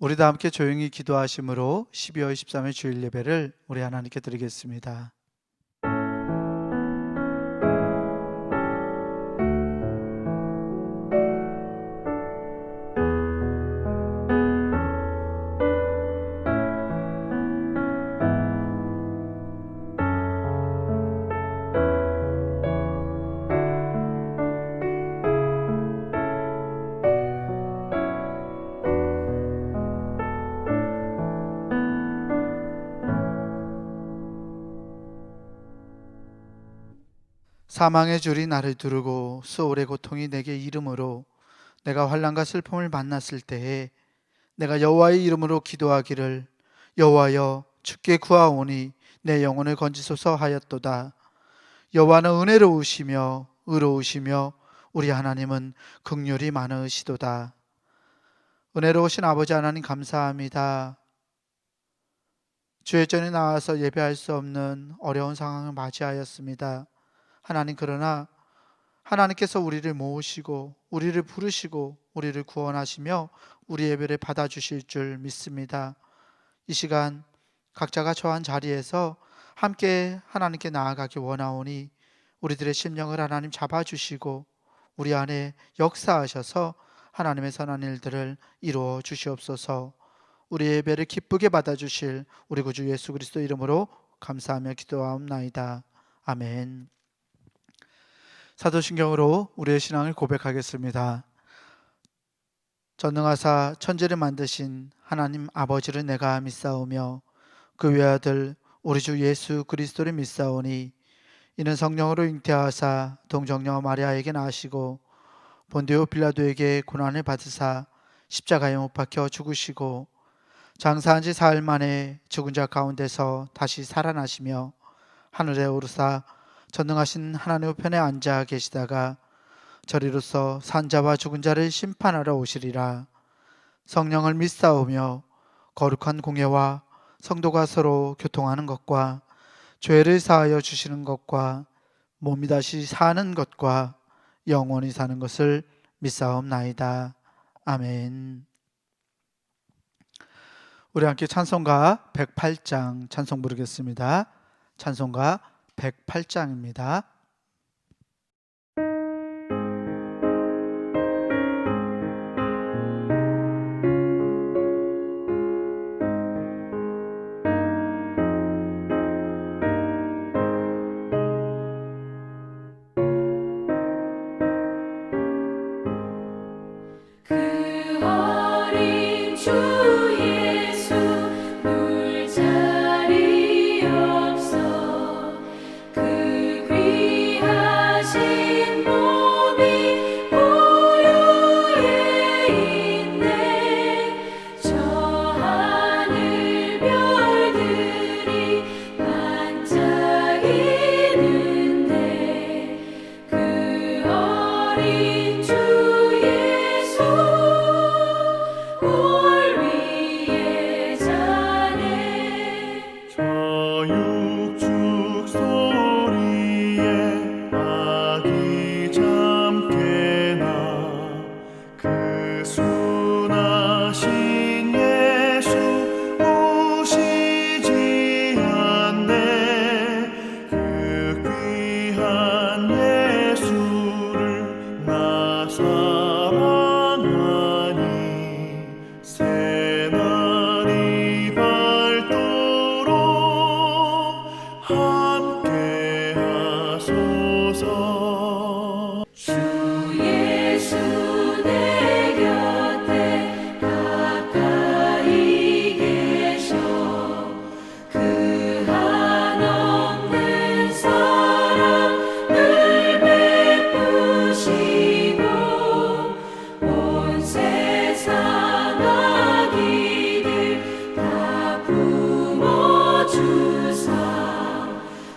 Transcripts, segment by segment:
우리 다 함께 조용히 기도하심으로 12월 13일 주일 예배를 우리 하나님께 드리겠습니다. 사망의 줄이 나를 두르고 수월의 고통이 내게 이름으로 내가 환난과 슬픔을 만났을 때에 내가 여호와의 이름으로 기도하기를 여호와여 주께 구하오니 내 영혼을 건지소서 하였도다. 여호와는 은혜로우시며 의로우시며 우리 하나님은 긍휼이 많으시도다. 은혜로우신 아버지 하나님 감사합니다. 주의 전에 나와서 예배할 수 없는 어려운 상황을 맞이하였습니다. 하나님, 그러나 하나님께서 우리를 모으시고 우리를 부르시고 우리를 구원하시며 우리 예배를 받아주실 줄 믿습니다. 이 시간 각자가 처한 자리에서 함께 하나님께 나아가기 원하오니 우리들의 심령을 하나님 잡아주시고 우리 안에 역사하셔서 하나님의 선한 일들을 이루어 주시옵소서. 우리 예배를 기쁘게 받아주실 우리 구주 예수 그리스도 이름으로 감사하며 기도하옵나이다. 아멘. 사도신경으로 우리의 신앙을 고백하겠습니다. 전능하사 천지를 만드신 하나님 아버지를 내가 믿사오며 그 외아들 우리 주 예수 그리스도를 믿사오니 이는 성령으로 잉태하사 동정녀 마리아에게 나시고 본디오 빌라도에게 고난을 받으사 십자가에 못 박혀 죽으시고 장사한 지 사흘 만에 죽은 자 가운데서 다시 살아나시며 하늘에 오르사 전능하신 하나님 우편에 앉아 계시다가 저리로서 산자와 죽은 자를 심판하러 오시리라. 성령을 믿사오며 거룩한 공예와 성도가 서로 교통하는 것과 죄를 사하여 주시는 것과 몸이 다시 사는 것과 영원히 사는 것을 믿사옵나이다. 아멘. 우리 함께 찬송가 108장 찬송 부르겠습니다. 찬송가 108장입니다.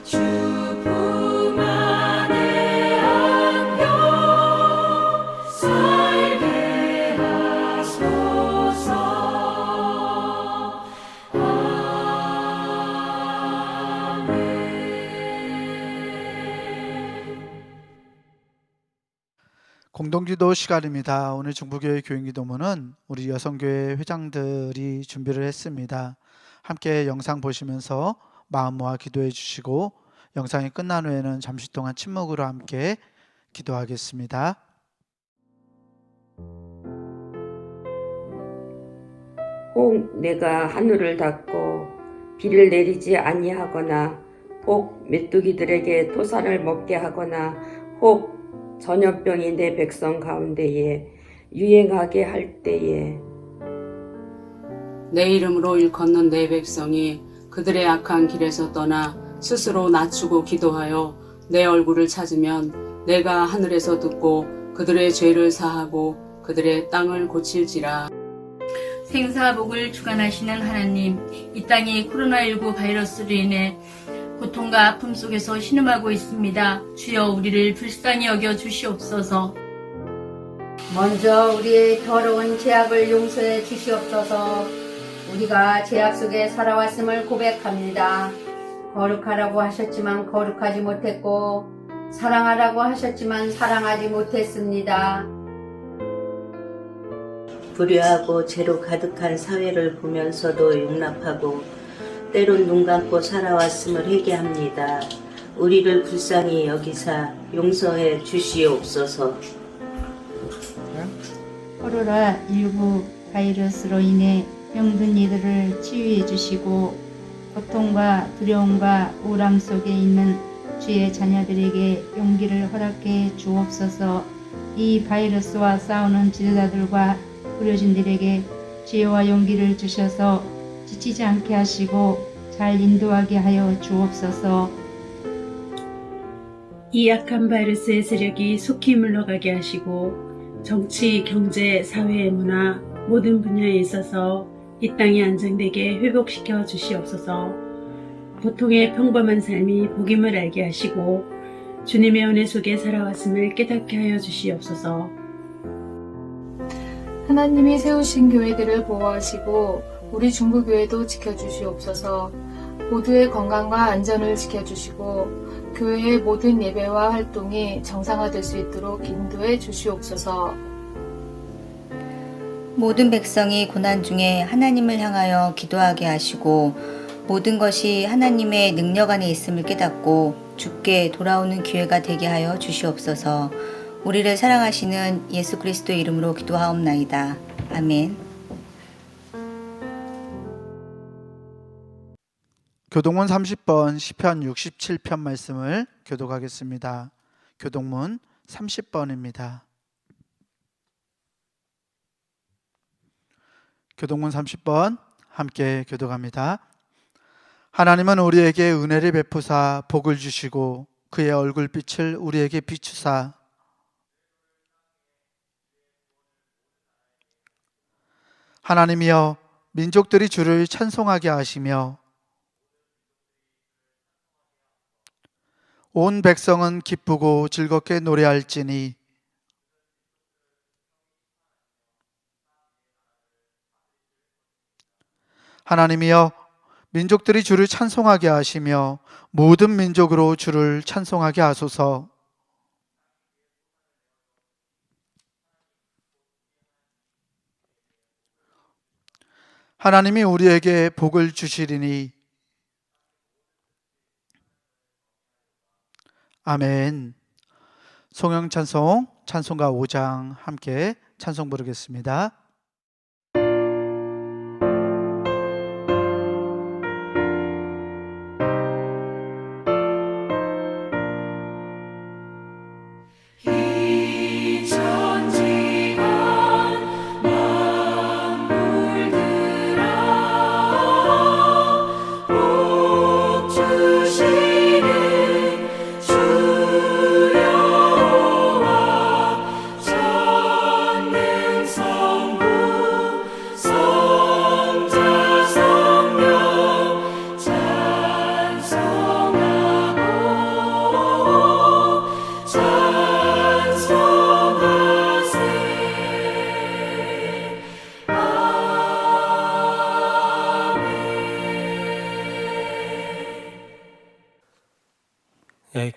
주품 안에 안겨 공동기도 시간입니다. 오늘 중부교회 교인기도문은 우리 여성교회 회장들이 준비를 했습니다. 함께 영상 보시면서 마음 모아 기도해 주시고 영상이 끝난 후에는 잠시 동안 침묵으로 함께 기도하겠습니다. 혹 내가 하늘을 닫고 비를 내리지 아니하거나 혹 메뚜기들에게 토산을 먹게 하거나 혹 전염병이 내 백성 가운데에 유행하게 할 때에 내 이름으로 일컫는 내 백성이 그들의 악한 길에서 떠나 스스로 낮추고 기도하여 내 얼굴을 찾으면 내가 하늘에서 듣고 그들의 죄를 사하고 그들의 땅을 고칠지라. 생사복을 주관하시는 하나님, 이 땅이 코로나19 바이러스로 인해 고통과 아픔 속에서 신음하고 있습니다. 주여 우리를 불쌍히 여겨 주시옵소서. 먼저 우리의 더러운 죄악을 용서해 주시옵소서. 우리가 죄악 속에 살아왔음을 고백합니다. 거룩하라고 하셨지만 거룩하지 못했고 사랑하라고 하셨지만 사랑하지 못했습니다. 불의하고 죄로 가득한 사회를 보면서도 용납하고 때론 눈 감고 살아왔음을 회개합니다. 우리를 불쌍히 여기사 용서해 주시옵소서. 코로나19 바이러스로 인해 병든 이들을 치유해 주시고 고통과 두려움과 우울함 속에 있는 주의 자녀들에게 용기를 허락해 주옵소서. 이 바이러스와 싸우는 지도자들과 의료진들에게 지혜와 용기를 주셔서 지치지 않게 하시고 잘 인도하게 하여 주옵소서. 이 악한 바이러스의 세력이 속히 물러가게 하시고 정치, 경제, 사회, 문화 모든 분야에 있어서 이 땅이 안정되게 회복시켜 주시옵소서. 보통의 평범한 삶이 복임을 알게 하시고 주님의 은혜 속에 살아왔음을 깨닫게 하여 주시옵소서. 하나님이 세우신 교회들을 보호하시고 우리 중부교회도 지켜주시옵소서. 모두의 건강과 안전을 지켜주시고 교회의 모든 예배와 활동이 정상화될 수 있도록 인도해 주시옵소서. 모든 백성이 고난 중에 하나님을 향하여 기도하게 하시고 모든 것이 하나님의 능력 안에 있음을 깨닫고 주께 돌아오는 기회가 되게 하여 주시옵소서. 우리를 사랑하시는 예수 그리스도의 이름으로 기도하옵나이다. 아멘. 교동문 30번 시편 67편 말씀을 교독하겠습니다. 교동문 30번입니다. 교동문 30번 함께 교독합니다. 하나님은 우리에게 은혜를 베푸사 복을 주시고 그의 얼굴빛을 우리에게 비추사 하나님이여 민족들이 주를 찬송하게 하시며 온 백성은 기쁘고 즐겁게 노래할지니 하나님이여 민족들이 주를 찬송하게 하시며 모든 민족으로 주를 찬송하게 하소서. 하나님이 우리에게 복을 주시리니 아멘. 송영 찬송 찬송가 5장 함께 찬송 부르겠습니다.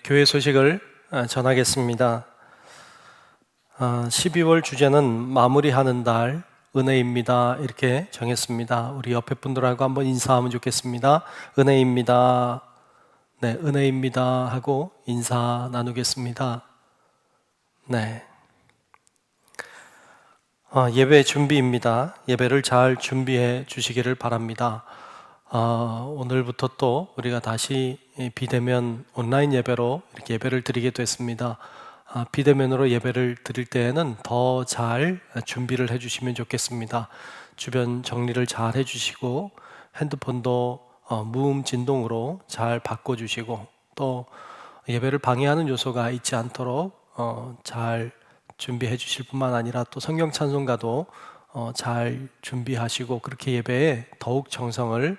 교회 소식을 전하겠습니다. 12월 주제는 마무리하는 달 은혜입니다. 이렇게 정했습니다. 우리 옆에 분들하고 한번 인사하면 좋겠습니다. 은혜입니다. 네, 은혜입니다 하고 인사 나누겠습니다. 네. 예배 준비입니다. 예배를 잘 준비해 주시기를 바랍니다. 오늘부터 또 우리가 다시 비대면 온라인 예배로 이렇게 예배를 드리게 됐습니다. 비대면으로 예배를 드릴 때에는 더 잘 준비를 해주시면 좋겠습니다. 주변 정리를 잘 해주시고 핸드폰도 무음 진동으로 잘 바꿔주시고 또 예배를 방해하는 요소가 있지 않도록 잘 준비해 주실 뿐만 아니라 또 성경 찬송가도 잘 준비하시고 그렇게 예배에 더욱 정성을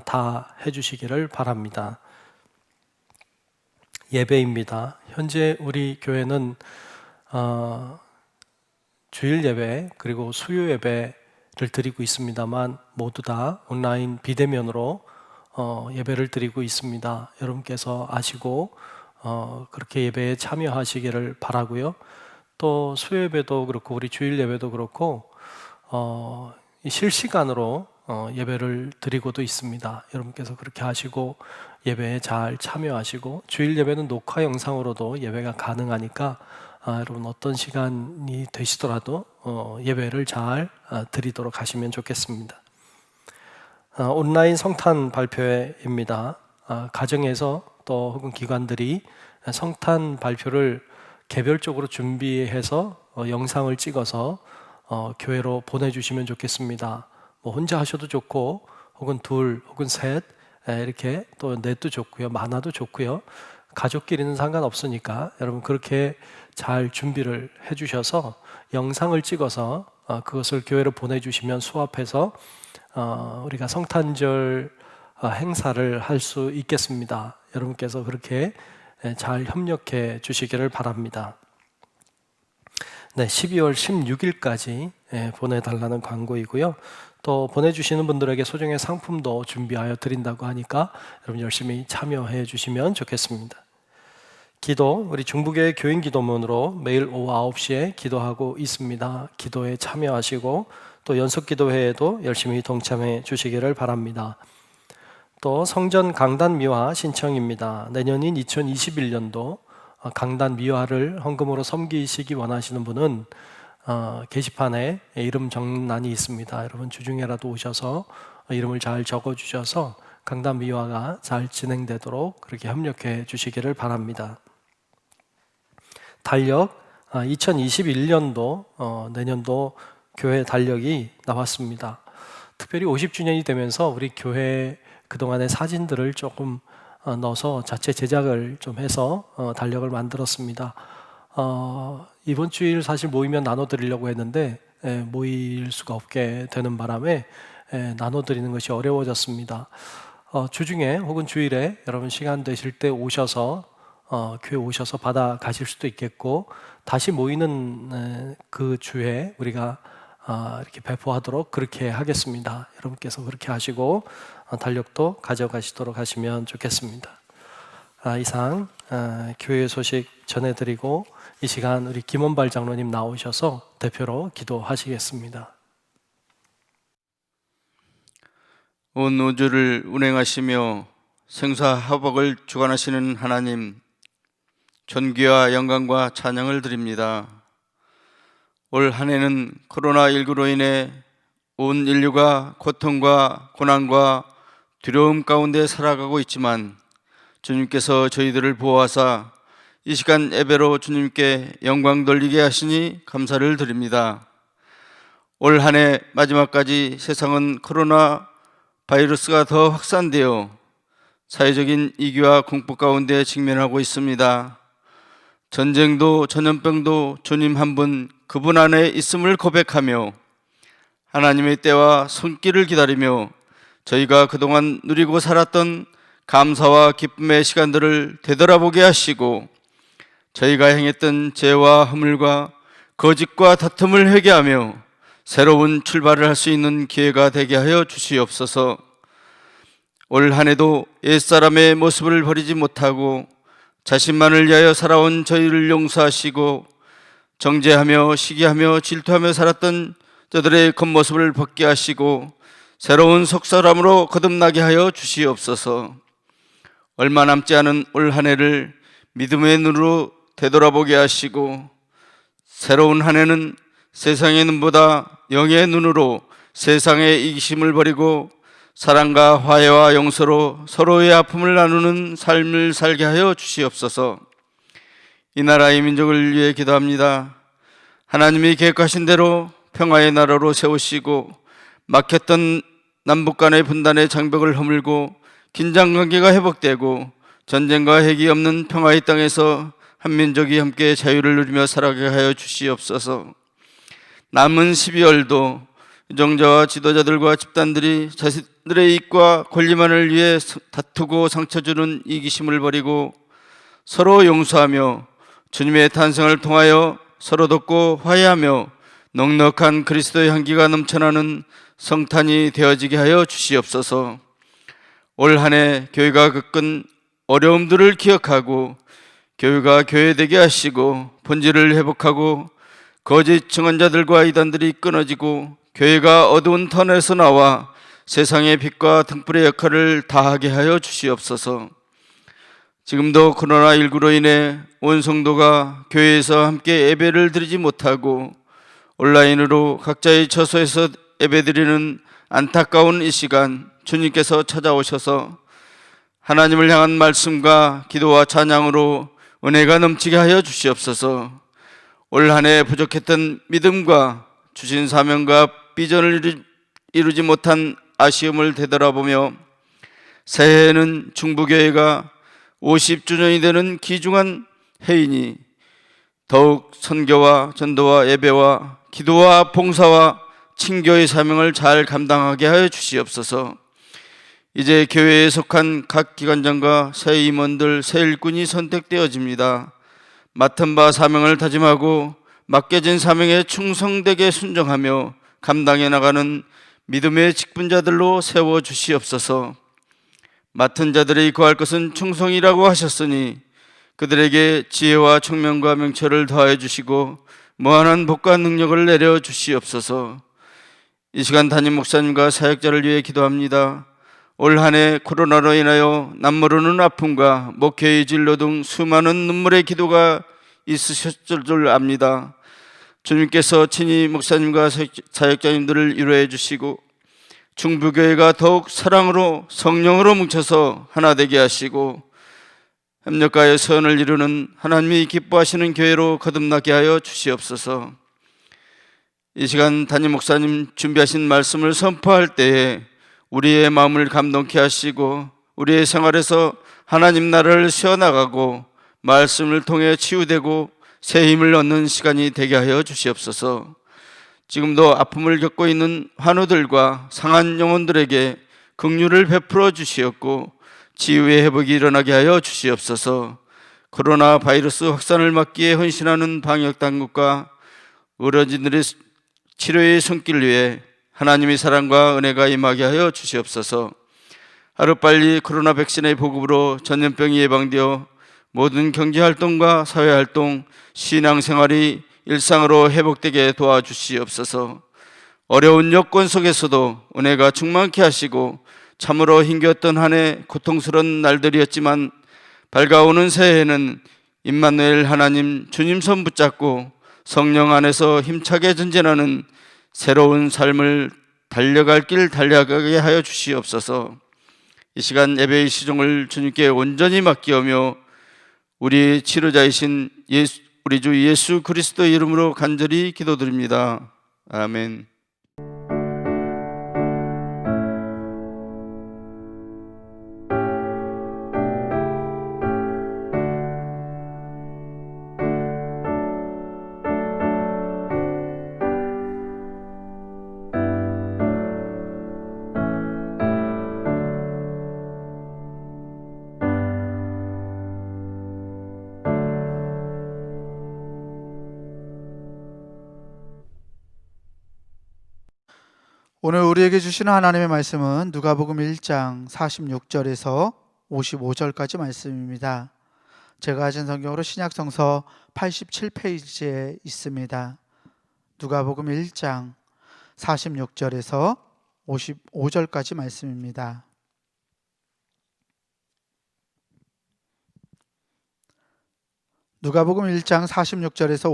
다 해주시기를 바랍니다. 예배입니다. 현재 우리 교회는 주일 예배 그리고 수요 예배를 드리고 있습니다만 모두 다 온라인 비대면으로 예배를 드리고 있습니다. 여러분께서 아시고 그렇게 예배에 참여하시기를 바라고요. 또 수요 예배도 그렇고 우리 주일 예배도 그렇고 실시간으로 예배를 드리고도 있습니다. 여러분께서 그렇게 하시고 예배에 잘 참여하시고 주일 예배는 녹화 영상으로도 예배가 가능하니까 여러분 어떤 시간이 되시더라도 예배를 잘 드리도록 하시면 좋겠습니다. 온라인 성탄 발표회입니다. 가정에서 또 혹은 기관들이 성탄 발표를 개별적으로 준비해서 영상을 찍어서 교회로 보내주시면 좋겠습니다. 뭐 혼자 하셔도 좋고 혹은 둘 혹은 셋 이렇게 또 넷도 좋고요. 많아도 좋고요. 가족끼리는 상관없으니까 여러분 그렇게 잘 준비를 해주셔서 영상을 찍어서 그것을 교회로 보내주시면 수업해서 우리가 성탄절 행사를 할 수 있겠습니다. 여러분께서 그렇게 잘 협력해 주시기를 바랍니다. 네, 12월 16일까지 보내달라는 광고이고요. 또 보내주시는 분들에게 소정의 상품도 준비하여 드린다고 하니까 여러분 열심히 참여해 주시면 좋겠습니다. 기도, 우리 중부교회 교인 기도문으로 매일 오후 9시에 기도하고 있습니다. 기도에 참여하시고 또 연속기도회에도 열심히 동참해 주시기를 바랍니다. 또 성전 강단 미화 신청입니다. 내년인 2021년도 강단 미화를 헌금으로 섬기시기 원하시는 분은 게시판에 이름 정란이 있습니다. 여러분 주중에라도 오셔서 이름을 잘 적어주셔서 강단 미화가 잘 진행되도록 그렇게 협력해 주시기를 바랍니다. 달력 2021년도 내년도 교회 달력이 나왔습니다. 특별히 50주년이 되면서 우리 교회 그동안의 사진들을 조금 넣어서 자체 제작을 좀 해서 달력을 만들었습니다. 이번 주일 사실 모이면 나눠드리려고 했는데 모일 수가 없게 되는 바람에 나눠드리는 것이 어려워졌습니다. 주중에 혹은 주일에 여러분 시간 되실 때 오셔서 교회 오셔서 받아 가실 수도 있겠고 다시 모이는 그 주에 우리가 이렇게 배포하도록 그렇게 하겠습니다. 여러분께서 그렇게 하시고 달력도 가져가시도록 하시면 좋겠습니다. 이상 교회 소식 전해드리고 이 시간 우리 김원발 장로님 나오셔서 대표로 기도하시겠습니다. 온 우주를 운행하시며 생사화복을 주관하시는 하나님, 존귀와 영광과 찬양을 드립니다. 올 한 해는 코로나19로 인해 온 인류가 고통과 고난과 두려움 가운데 살아가고 있지만 주님께서 저희들을 보호하사 이 시간 예배로 주님께 영광 돌리게 하시니 감사를 드립니다. 올 한 해 마지막까지 세상은 코로나 바이러스가 더 확산되어 사회적인 위기와 공포 가운데 직면하고 있습니다. 전쟁도 전염병도 주님 한 분 그분 안에 있음을 고백하며 하나님의 때와 손길을 기다리며 저희가 그동안 누리고 살았던 감사와 기쁨의 시간들을 되돌아보게 하시고 저희가 행했던 죄와 허물과 거짓과 다툼을 회개하며 새로운 출발을 할 수 있는 기회가 되게 하여 주시옵소서. 올 한 해도 옛사람의 모습을 버리지 못하고 자신만을 위하여 살아온 저희를 용서하시고 정죄하며 시기하며 질투하며 살았던 저들의 겉모습을 벗게 하시고 새로운 속사람으로 거듭나게 하여 주시옵소서. 얼마 남지 않은 올 한 해를 믿음의 눈으로 되돌아보게 하시고 새로운 한 해는 세상의 눈보다 영의 눈으로 세상의 이기심을 버리고 사랑과 화해와 용서로 서로의 아픔을 나누는 삶을 살게 하여 주시옵소서. 이 나라의 민족을 위해 기도합니다. 하나님이 계획하신 대로 평화의 나라로 세우시고 막혔던 남북 간의 분단의 장벽을 허물고 긴장관계가 회복되고 전쟁과 핵이 없는 평화의 땅에서 한민족이 함께 자유를 누리며 살아가게 하여 주시옵소서. 남은 12월도 유정자와 지도자들과 집단들이 자신들의 이익과 권리만을 위해 다투고 상처주는 이기심을 버리고 서로 용서하며 주님의 탄생을 통하여 서로 돕고 화해하며 넉넉한 그리스도의 향기가 넘쳐나는 성탄이 되어지게 하여 주시옵소서. 올 한 해 교회가 겪은 어려움들을 기억하고 교회가 교회되게 하시고 본질을 회복하고 거짓 증언자들과 이단들이 끊어지고 교회가 어두운 터널에서 나와 세상의 빛과 등불의 역할을 다하게 하여 주시옵소서. 지금도 코로나19로 인해 온 성도가 교회에서 함께 예배를 드리지 못하고 온라인으로 각자의 처소에서 예배드리는 안타까운 이 시간, 주님께서 찾아오셔서 하나님을 향한 말씀과 기도와 찬양으로 은혜가 넘치게 하여 주시옵소서. 올 한 해 부족했던 믿음과 주신 사명과 비전을 이루지 못한 아쉬움을 되돌아보며 새해에는 중부교회가 50주년이 되는 귀중한 해이니 더욱 선교와 전도와 예배와 기도와 봉사와 친교의 사명을 잘 감당하게 하여 주시옵소서. 이제 교회에 속한 각 기관장과 새 임원들, 새 일꾼이 선택되어집니다. 맡은 바 사명을 다짐하고 맡겨진 사명에 충성되게 순종하며 감당해 나가는 믿음의 직분자들로 세워 주시옵소서. 맡은 자들이 구할 것은 충성이라고 하셨으니 그들에게 지혜와 총명과 명철을 더하여 주시고 무한한 복과 능력을 내려 주시옵소서. 이 시간 담임 목사님과 사역자를 위해 기도합니다. 올 한 해 코로나로 인하여 남모르는 아픔과 목회의 진로 등 수많은 눈물의 기도가 있으셨을 줄 압니다. 주님께서 친히 목사님과 사역자님들을 위로해 주시고 중부교회가 더욱 사랑으로 성령으로 뭉쳐서 하나 되게 하시고 협력가의 선을 이루는 하나님이 기뻐하시는 교회로 거듭나게 하여 주시옵소서. 이 시간 담임 목사님 준비하신 말씀을 선포할 때에 우리의 마음을 감동케 하시고 우리의 생활에서 하나님 나라를 세워나가고 말씀을 통해 치유되고 새 힘을 얻는 시간이 되게 하여 주시옵소서. 지금도 아픔을 겪고 있는 환우들과 상한 영혼들에게 긍휼을 베풀어 주시옵고 치유의 회복이 일어나게 하여 주시옵소서. 코로나 바이러스 확산을 막기에 헌신하는 방역당국과 의료진들의 치료의 손길 위에 하나님의 사랑과 은혜가 임하게 하여 주시옵소서. 하루빨리 코로나 백신의 보급으로 전염병이 예방되어 모든 경제활동과 사회활동, 신앙생활이 일상으로 회복되게 도와주시옵소서. 어려운 여건 속에서도 은혜가 충만케 하시고 참으로 힘겼던 한 해 고통스러운 날들이었지만 밝아오는 새해에는 임마누엘 하나님 주님 손 붙잡고 성령 안에서 힘차게 전진하는 새로운 삶을 달려갈 길 달려가게 하여 주시옵소서. 이 시간 예배의 시종을 주님께 온전히 맡기오며 우리 치료자이신 우리 주 예수 그리스도의 이름으로 간절히 기도드립니다. 아멘. 오늘 우리에게 주시는 하나님의 말씀은 누가복음 1장 46절에서 55절까지 말씀입니다. 제가 가진 성경으로 신약성서 87페이지에 있습니다. 누가복음 1장 46절에서 55절까지 말씀입니다. 누가복음 1장 46절에서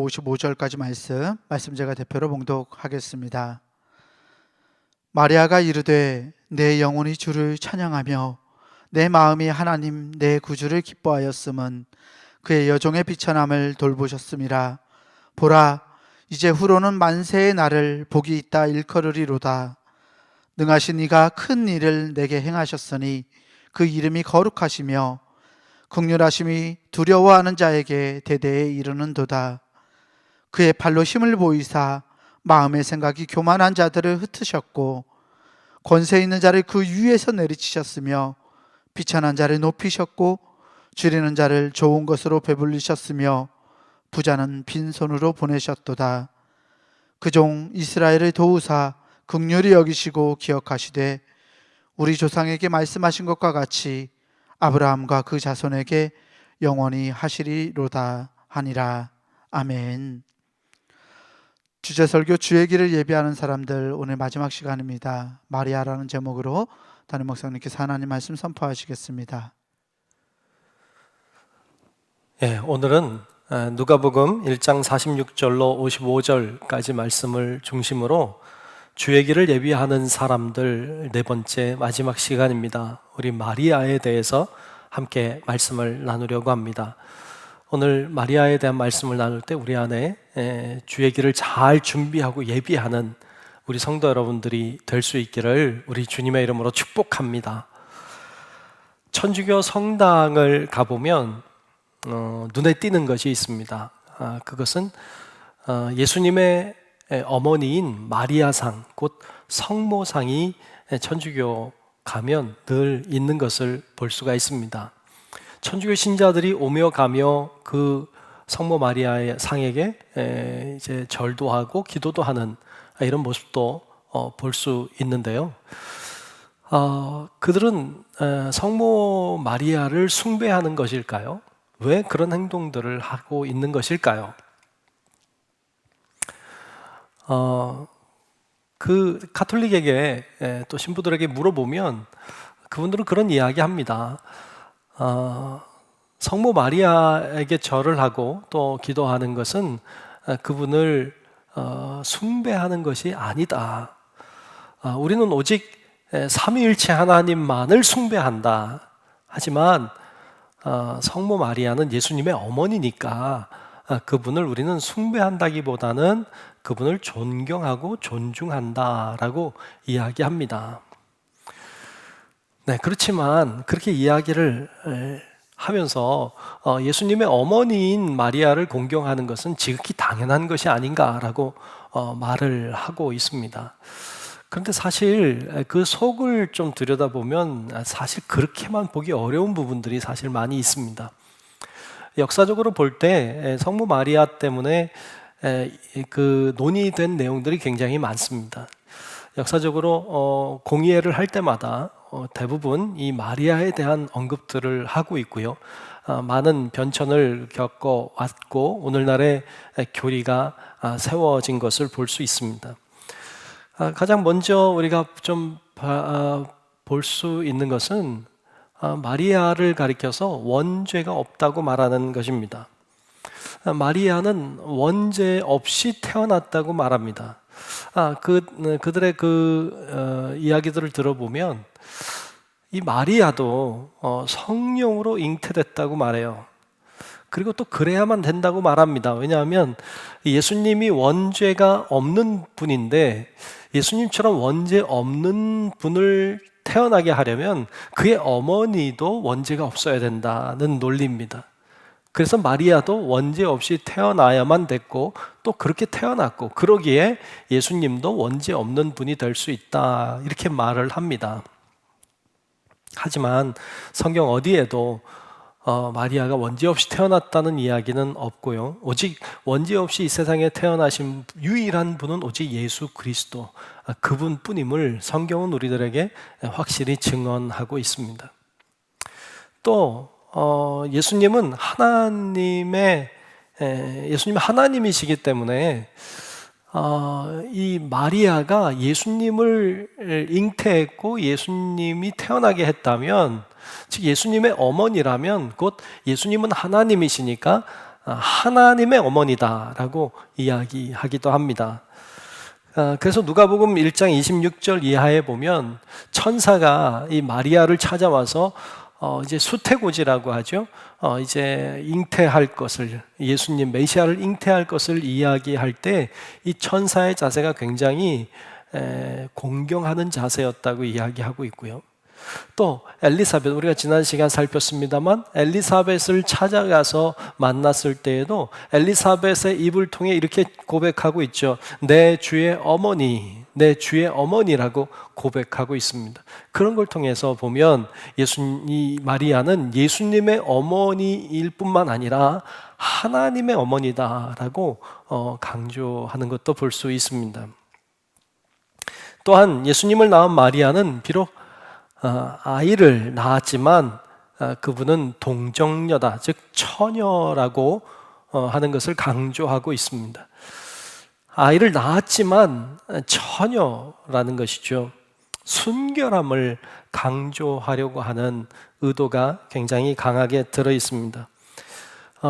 55절까지 말씀 제가 대표로 봉독하겠습니다. 마리아가 이르되 내 영혼이 주를 찬양하며 내 마음이 하나님 내 구주를 기뻐하였음은 그의 여종의 비천함을 돌보셨음이라. 보라, 이제 후로는 만세의 날을 복이 있다 일컬으리로다. 능하신 이가 큰 일을 내게 행하셨으니 그 이름이 거룩하시며 긍휼하심이 두려워하는 자에게 대대에 이르는도다. 그의 팔로 힘을 보이사 마음의 생각이 교만한 자들을 흩으셨고 권세 있는 자를 그 위에서 내리치셨으며 비천한 자를 높이셨고 줄이는 자를 좋은 것으로 배불리셨으며 부자는 빈손으로 보내셨도다. 그 종 이스라엘을 도우사 긍휼히 여기시고 기억하시되 우리 조상에게 말씀하신 것과 같이 아브라함과 그 자손에게 영원히 하시리로다 하니라. 아멘. 주제설교 주의 길을 예비하는 사람들, 오늘 마지막 시간입니다. 마리아라는 제목으로 담임 목사님께서 하나님 말씀 선포하시겠습니다. 오늘은 누가복음 1장 46절로 55절까지 말씀을 중심으로 주의 길을 예비하는 사람들 네 번째 마지막 시간입니다. 우리 마리아에 대해서 함께 말씀을 나누려고 합니다. 오늘 마리아에 대한 말씀을 나눌 때 우리 안에 주의 길을 잘 준비하고 예비하는 우리 성도 여러분들이 될 수 있기를 우리 주님의 이름으로 축복합니다. 천주교 성당을 가보면 눈에 띄는 것이 있습니다. 그것은 예수님의 어머니인 마리아상, 곧 성모상이 천주교 가면 늘 있는 것을 볼 수가 있습니다. 천주교 신자들이 오며 가며 그 성모 마리아의 상에게 이제 절도 하고 기도도 하는 이런 모습도 볼 수 있는데요. 그들은 성모 마리아를 숭배하는 것일까요? 왜 그런 행동들을 하고 있는 것일까요? 그 가톨릭에게 또 신부들에게 물어보면 그분들은 그런 이야기 합니다. 성모 마리아에게 절을 하고 또 기도하는 것은 그분을 숭배하는 것이 아니다. 우리는 오직 삼위일체 하나님만을 숭배한다. 하지만 성모 마리아는 예수님의 어머니니까 그분을 우리는 숭배한다기보다는 그분을 존경하고 존중한다라고 이야기합니다. 네, 그렇지만 그렇게 이야기를 하면서 예수님의 어머니인 마리아를 공경하는 것은 지극히 당연한 것이 아닌가라고 말을 하고 있습니다. 그런데 사실 그 속을 좀 들여다보면 사실 그렇게만 보기 어려운 부분들이 사실 많이 있습니다. 역사적으로 볼 때 성모 마리아 때문에 그 논의된 내용들이 굉장히 많습니다. 역사적으로 공의회를 할 때마다 대부분 이 마리아에 대한 언급들을 하고 있고요. 많은 변천을 겪어왔고 오늘날의 교리가 세워진 것을 볼 수 있습니다. 가장 먼저 우리가 좀 볼 수 있는 것은 마리아를 가리켜서 원죄가 없다고 말하는 것입니다. 마리아는 원죄 없이 태어났다고 말합니다. 그들의 이야기들을 들어보면 이 마리아도 성령으로 잉태됐다고 말해요. 그리고 또 그래야만 된다고 말합니다. 왜냐하면 예수님이 원죄가 없는 분인데 예수님처럼 원죄 없는 분을 태어나게 하려면 그의 어머니도 원죄가 없어야 된다는 논리입니다. 그래서 마리아도 원죄 없이 태어나야만 됐고 또 그렇게 태어났고 그러기에 예수님도 원죄 없는 분이 될 수 있다 이렇게 말을 합니다. 하지만 성경 어디에도 마리아가 원죄 없이 태어났다는 이야기는 없고요. 오직 원죄 없이 이 세상에 태어나신 유일한 분은 오직 예수 그리스도 그분뿐임을 성경은 우리들에게 확실히 증언하고 있습니다. 또 예수님은 예수님 하나님이시기 때문에 이 마리아가 예수님을 잉태했고 예수님이 태어나게 했다면, 즉 예수님의 어머니라면 곧 예수님은 하나님이시니까 하나님의 어머니다라고 이야기하기도 합니다. 그래서 누가복음 1장 26절 이하에 보면 천사가 이 마리아를 찾아와서 이제 수태고지라고 하죠. 이제 잉태할 것을, 예수님 메시아를 잉태할 것을 이야기할 때 이 천사의 자세가 굉장히 공경하는 자세였다고 이야기하고 있고요. 또 엘리사벳, 우리가 지난 시간 살폈습니다만 엘리사벳을 찾아가서 만났을 때에도 엘리사벳의 입을 통해 이렇게 고백하고 있죠. 내 주의 어머니, 내 주의 어머니라고 고백하고 있습니다. 그런 걸 통해서 보면 이 마리아는 예수님의 어머니일 뿐만 아니라 하나님의 어머니다라고 강조하는 것도 볼 수 있습니다. 또한 예수님을 낳은 마리아는 비록 아이를 낳았지만 그분은 동정녀다, 즉 처녀라고 하는 것을 강조하고 있습니다. 아이를 낳았지만 처녀라는 것이죠. 순결함을 강조하려고 하는 의도가 굉장히 강하게 들어 있습니다.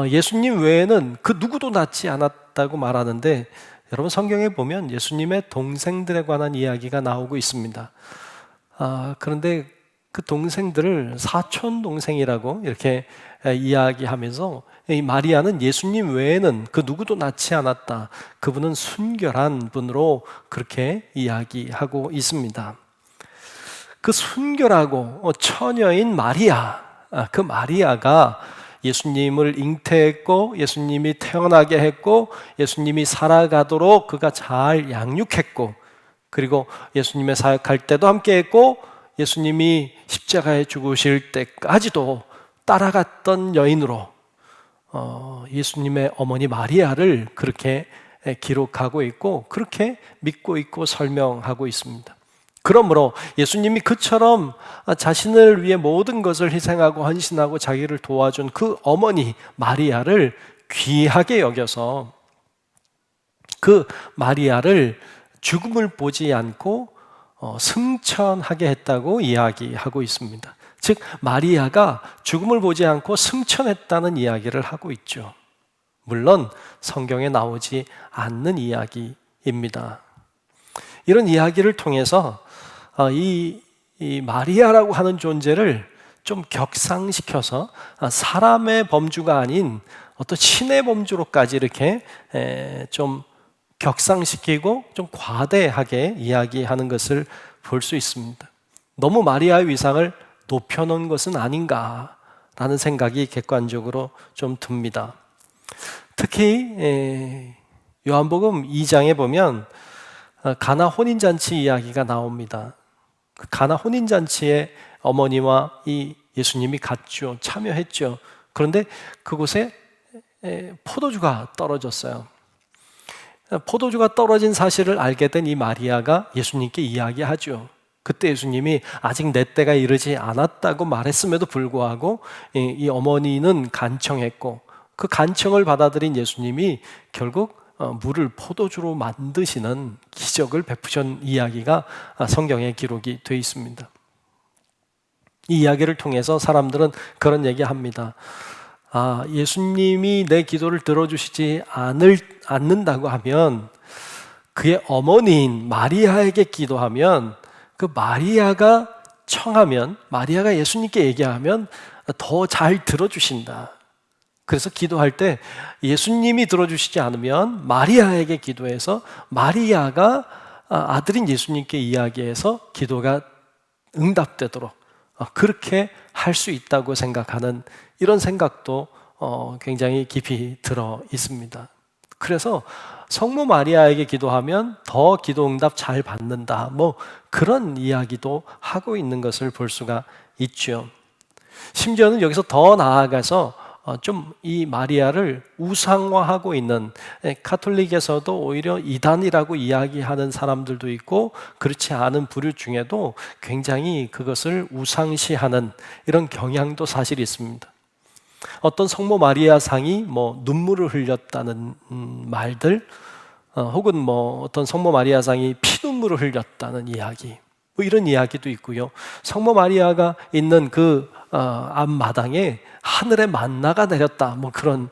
예수님 외에는 그 누구도 낳지 않았다고 말하는데, 여러분 성경에 보면 예수님의 동생들에 관한 이야기가 나오고 있습니다. 그런데 그 동생들을 사촌 동생이라고 이렇게 이야기하면서 이 마리아는 예수님 외에는 그 누구도 낳지 않았다, 그분은 순결한 분으로 그렇게 이야기하고 있습니다. 그 순결하고 처녀인 마리아, 그 마리아가 예수님을 잉태했고 예수님이 태어나게 했고 예수님이 살아가도록 그가 잘 양육했고, 그리고 예수님의 사역할 때도 함께 했고 예수님이 십자가에 죽으실 때까지도 따라갔던 여인으로 예수님의 어머니 마리아를 그렇게 기록하고 있고 그렇게 믿고 있고 설명하고 있습니다. 그러므로 예수님이 그처럼 자신을 위해 모든 것을 희생하고 헌신하고 자기를 도와준 그 어머니 마리아를 귀하게 여겨서 그 마리아를 죽음을 보지 않고 승천하게 했다고 이야기하고 있습니다. 즉 마리아가 죽음을 보지 않고 승천했다는 이야기를 하고 있죠. 물론 성경에 나오지 않는 이야기입니다. 이런 이야기를 통해서 이 마리아라고 하는 존재를 좀 격상시켜서 사람의 범주가 아닌 어떤 신의 범주로까지 이렇게 좀 격상시키고 좀 과대하게 이야기하는 것을 볼 수 있습니다. 너무 마리아의 위상을 높여놓은 것은 아닌가라는 생각이 객관적으로 좀 듭니다. 특히 요한복음 2장에 보면 가나 혼인잔치 이야기가 나옵니다. 그 가나 혼인잔치에 어머니와 이 예수님이 갔죠. 참여했죠. 그런데 그곳에 포도주가 떨어졌어요. 포도주가 떨어진 사실을 알게 된 이 마리아가 예수님께 이야기하죠. 그때 예수님이 아직 내 때가 이르지 않았다고 말했음에도 불구하고 이 어머니는 간청했고, 그 간청을 받아들인 예수님이 결국 물을 포도주로 만드시는 기적을 베푸신 이야기가 성경에 기록이 되어 있습니다. 이 이야기를 통해서 사람들은 그런 얘기합니다. 예수님이 내 기도를 들어주시지 않는다고 하면 그의 어머니인 마리아에게 기도하면, 그 마리아가 청하면, 마리아가 예수님께 얘기하면 더 잘 들어주신다. 그래서 기도할 때 예수님이 들어주시지 않으면 마리아에게 기도해서 마리아가 아들인 예수님께 이야기해서 기도가 응답되도록 그렇게 할 수 있다고 생각하는 이런 생각도 굉장히 깊이 들어 있습니다. 그래서 성모 마리아에게 기도하면 더 기도 응답 잘 받는다, 뭐 그런 이야기도 하고 있는 것을 볼 수가 있죠. 심지어는 여기서 더 나아가서 좀 이 마리아를 우상화하고 있는, 가톨릭에서도 오히려 이단이라고 이야기하는 사람들도 있고 그렇지 않은 부류 중에도 굉장히 그것을 우상시하는 이런 경향도 사실 있습니다. 어떤 성모 마리아 상이 뭐 눈물을 흘렸다는 말들, 혹은 뭐 어떤 성모 마리아 상이 피눈물을 흘렸다는 이야기, 뭐 이런 이야기도 있고요. 성모 마리아가 있는 그 앞마당에 하늘의 만나가 내렸다, 뭐 그런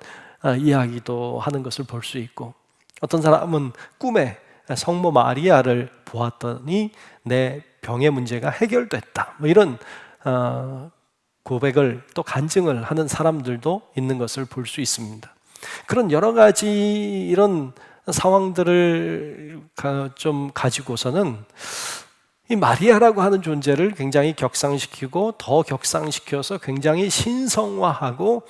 이야기도 하는 것을 볼 수 있고, 어떤 사람은 꿈에 성모 마리아를 보았더니 내 병의 문제가 해결됐다, 뭐 이런 고백을 또 간증을 하는 사람들도 있는 것을 볼 수 있습니다. 그런 여러 가지 이런 상황들을 좀 가지고서는 이 마리아라고 하는 존재를 굉장히 격상시키고 더 격상시켜서 굉장히 신성화하고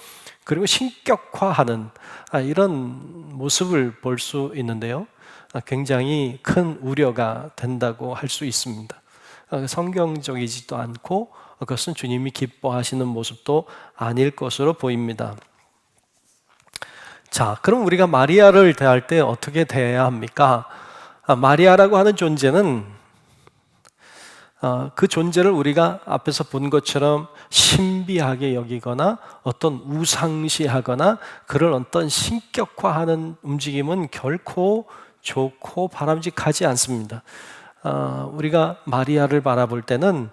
그리고 신격화하는 이런 모습을 볼 수 있는데요. 굉장히 큰 우려가 된다고 할 수 있습니다. 성경적이지도 않고 그것은 주님이 기뻐하시는 모습도 아닐 것으로 보입니다. 자, 그럼 우리가 마리아를 대할 때 어떻게 대해야 합니까? 마리아라고 하는 존재는 그 존재를 우리가 앞에서 본 것처럼 신비하게 여기거나 어떤 우상시하거나 그런 어떤 신격화하는 움직임은 결코 좋고 바람직하지 않습니다. 우리가 마리아를 바라볼 때는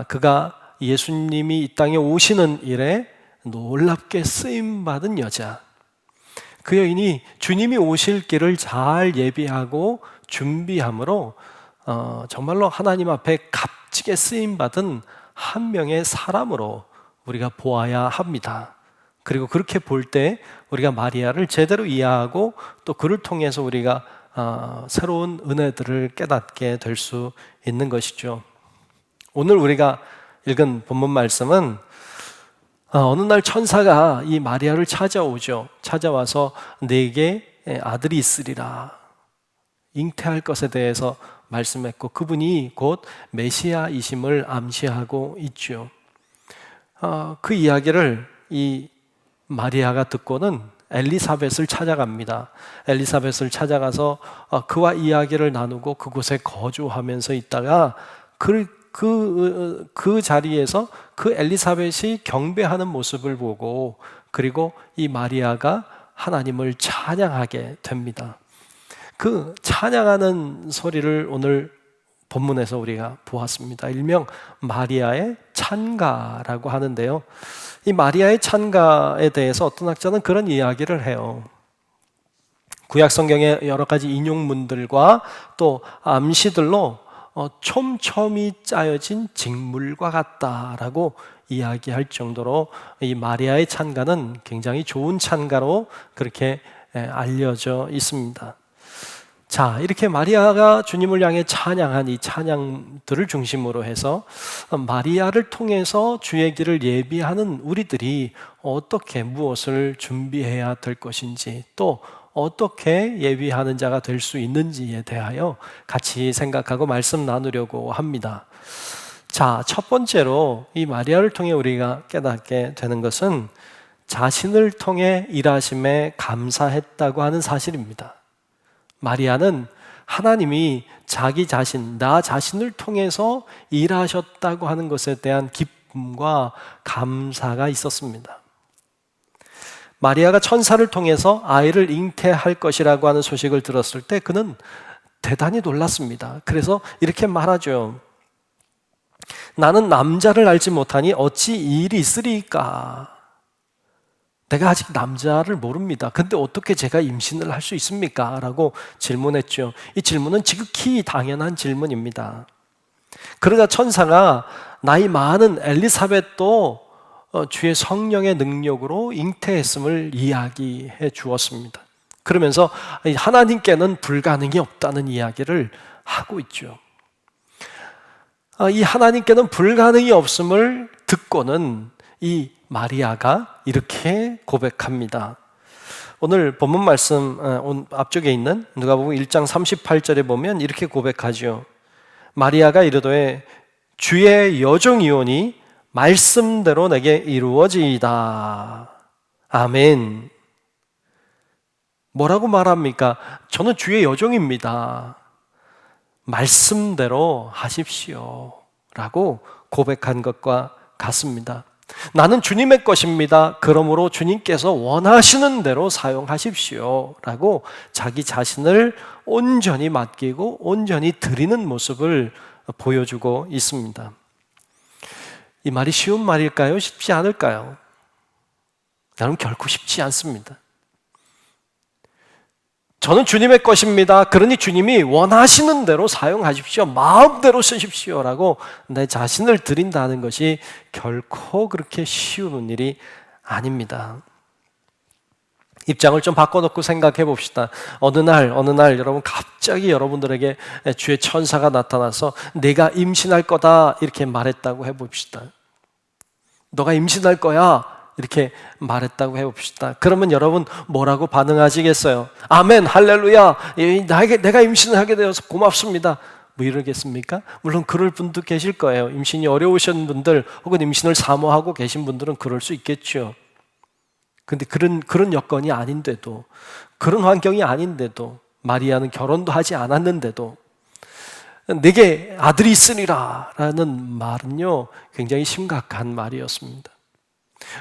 그가 예수님이 이 땅에 오시는 일에 놀랍게 쓰임받은 여자, 그 여인이 주님이 오실 길을 잘 예비하고 준비함으로 정말로 하나님 앞에 값지게 쓰임받은 한 명의 사람으로 우리가 보아야 합니다. 그리고 그렇게 볼 때 우리가 마리아를 제대로 이해하고 또 그를 통해서 우리가 새로운 은혜들을 깨닫게 될 수 있는 것이죠. 오늘 우리가 읽은 본문 말씀은 어느 날 천사가 이 마리아를 찾아오죠. 찾아와서 네게 아들이 있으리라, 잉태할 것에 대해서 말씀했고, 그분이 곧 메시아이심을 암시하고 있죠. 그 이야기를 이 마리아가 듣고는 엘리사벳을 찾아갑니다. 엘리사벳을 찾아가서 그와 이야기를 나누고 그곳에 거주하면서 있다가 그 자리에서 그 엘리사벳이 경배하는 모습을 보고, 그리고 이 마리아가 하나님을 찬양하게 됩니다. 그 찬양하는 소리를 오늘 본문에서 우리가 보았습니다. 일명 마리아의 찬가라고 하는데요. 이 마리아의 찬가에 대해서 어떤 학자는 그런 이야기를 해요. 구약 성경의 여러 가지 인용문들과 또 암시들로 촘촘히 짜여진 직물과 같다라고 이야기할 정도로 이 마리아의 찬가는 굉장히 좋은 찬가로 그렇게 알려져 있습니다. 자, 이렇게 마리아가 주님을 향해 찬양한 이 찬양들을 중심으로 해서 마리아를 통해서 주의 길을 예비하는 우리들이 어떻게 무엇을 준비해야 될 것인지, 또 어떻게 예비하는 자가 될 수 있는지에 대하여 같이 생각하고 말씀 나누려고 합니다. 자, 첫 번째로 이 마리아를 통해 우리가 깨닫게 되는 것은 자신을 통해 일하심에 감사했다고 하는 사실입니다. 마리아는 하나님이 자기 자신, 나 자신을 통해서 일하셨다고 하는 것에 대한 기쁨과 감사가 있었습니다. 마리아가 천사를 통해서 아이를 잉태할 것이라고 하는 소식을 들었을 때 그는 대단히 놀랐습니다. 그래서 이렇게 말하죠. 나는 남자를 알지 못하니 어찌 이 일이 있으리까? 내가 아직 남자를 모릅니다. 근데 어떻게 제가 임신을 할 수 있습니까? 라고 질문했죠. 이 질문은 지극히 당연한 질문입니다. 그러자 천사가 나이 많은 엘리사벳도 주의 성령의 능력으로 잉태했음을 이야기해 주었습니다. 그러면서 하나님께는 불가능이 없다는 이야기를 하고 있죠. 이 하나님께는 불가능이 없음을 듣고는 이 마리아가 이렇게 고백합니다. 오늘 본문 말씀 앞쪽에 있는 누가복음 1장 38절에 보면 이렇게 고백하죠. 마리아가 이르되 주의 여종이오니 말씀대로 내게 이루어지이다. 아멘. 뭐라고 말합니까? 저는 주의 여종입니다. 말씀대로 하십시오. 라고 고백한 것과 같습니다. 나는 주님의 것입니다. 그러므로 주님께서 원하시는 대로 사용하십시오. 라고 자기 자신을 온전히 맡기고 온전히 드리는 모습을 보여주고 있습니다. 이 말이 쉬운 말일까요? 쉽지 않을까요? 여러분, 결코 쉽지 않습니다. 저는 주님의 것입니다. 그러니 주님이 원하시는 대로 사용하십시오. 마음대로 쓰십시오. 라고 내 자신을 드린다는 것이 결코 그렇게 쉬운 일이 아닙니다. 입장을 좀 바꿔놓고 생각해 봅시다. 어느 날 여러분 갑자기 여러분들에게 주의 천사가 나타나서 내가 임신할 거다 이렇게 말했다고 해봅시다. 너가 임신할 거야 이렇게 말했다고 해봅시다. 그러면 여러분 뭐라고 반응하시겠어요? 아멘, 할렐루야, 내가 임신을 하게 되어서 고맙습니다, 뭐 이러겠습니까? 물론 그럴 분도 계실 거예요. 임신이 어려우신 분들 혹은 임신을 사모하고 계신 분들은 그럴 수 있겠죠. 근데 그런 여건이 아닌데도, 그런 환경이 아닌데도, 마리아는 결혼도 하지 않았는데도 내게 아들이 있으리라 라는 말은요, 굉장히 심각한 말이었습니다.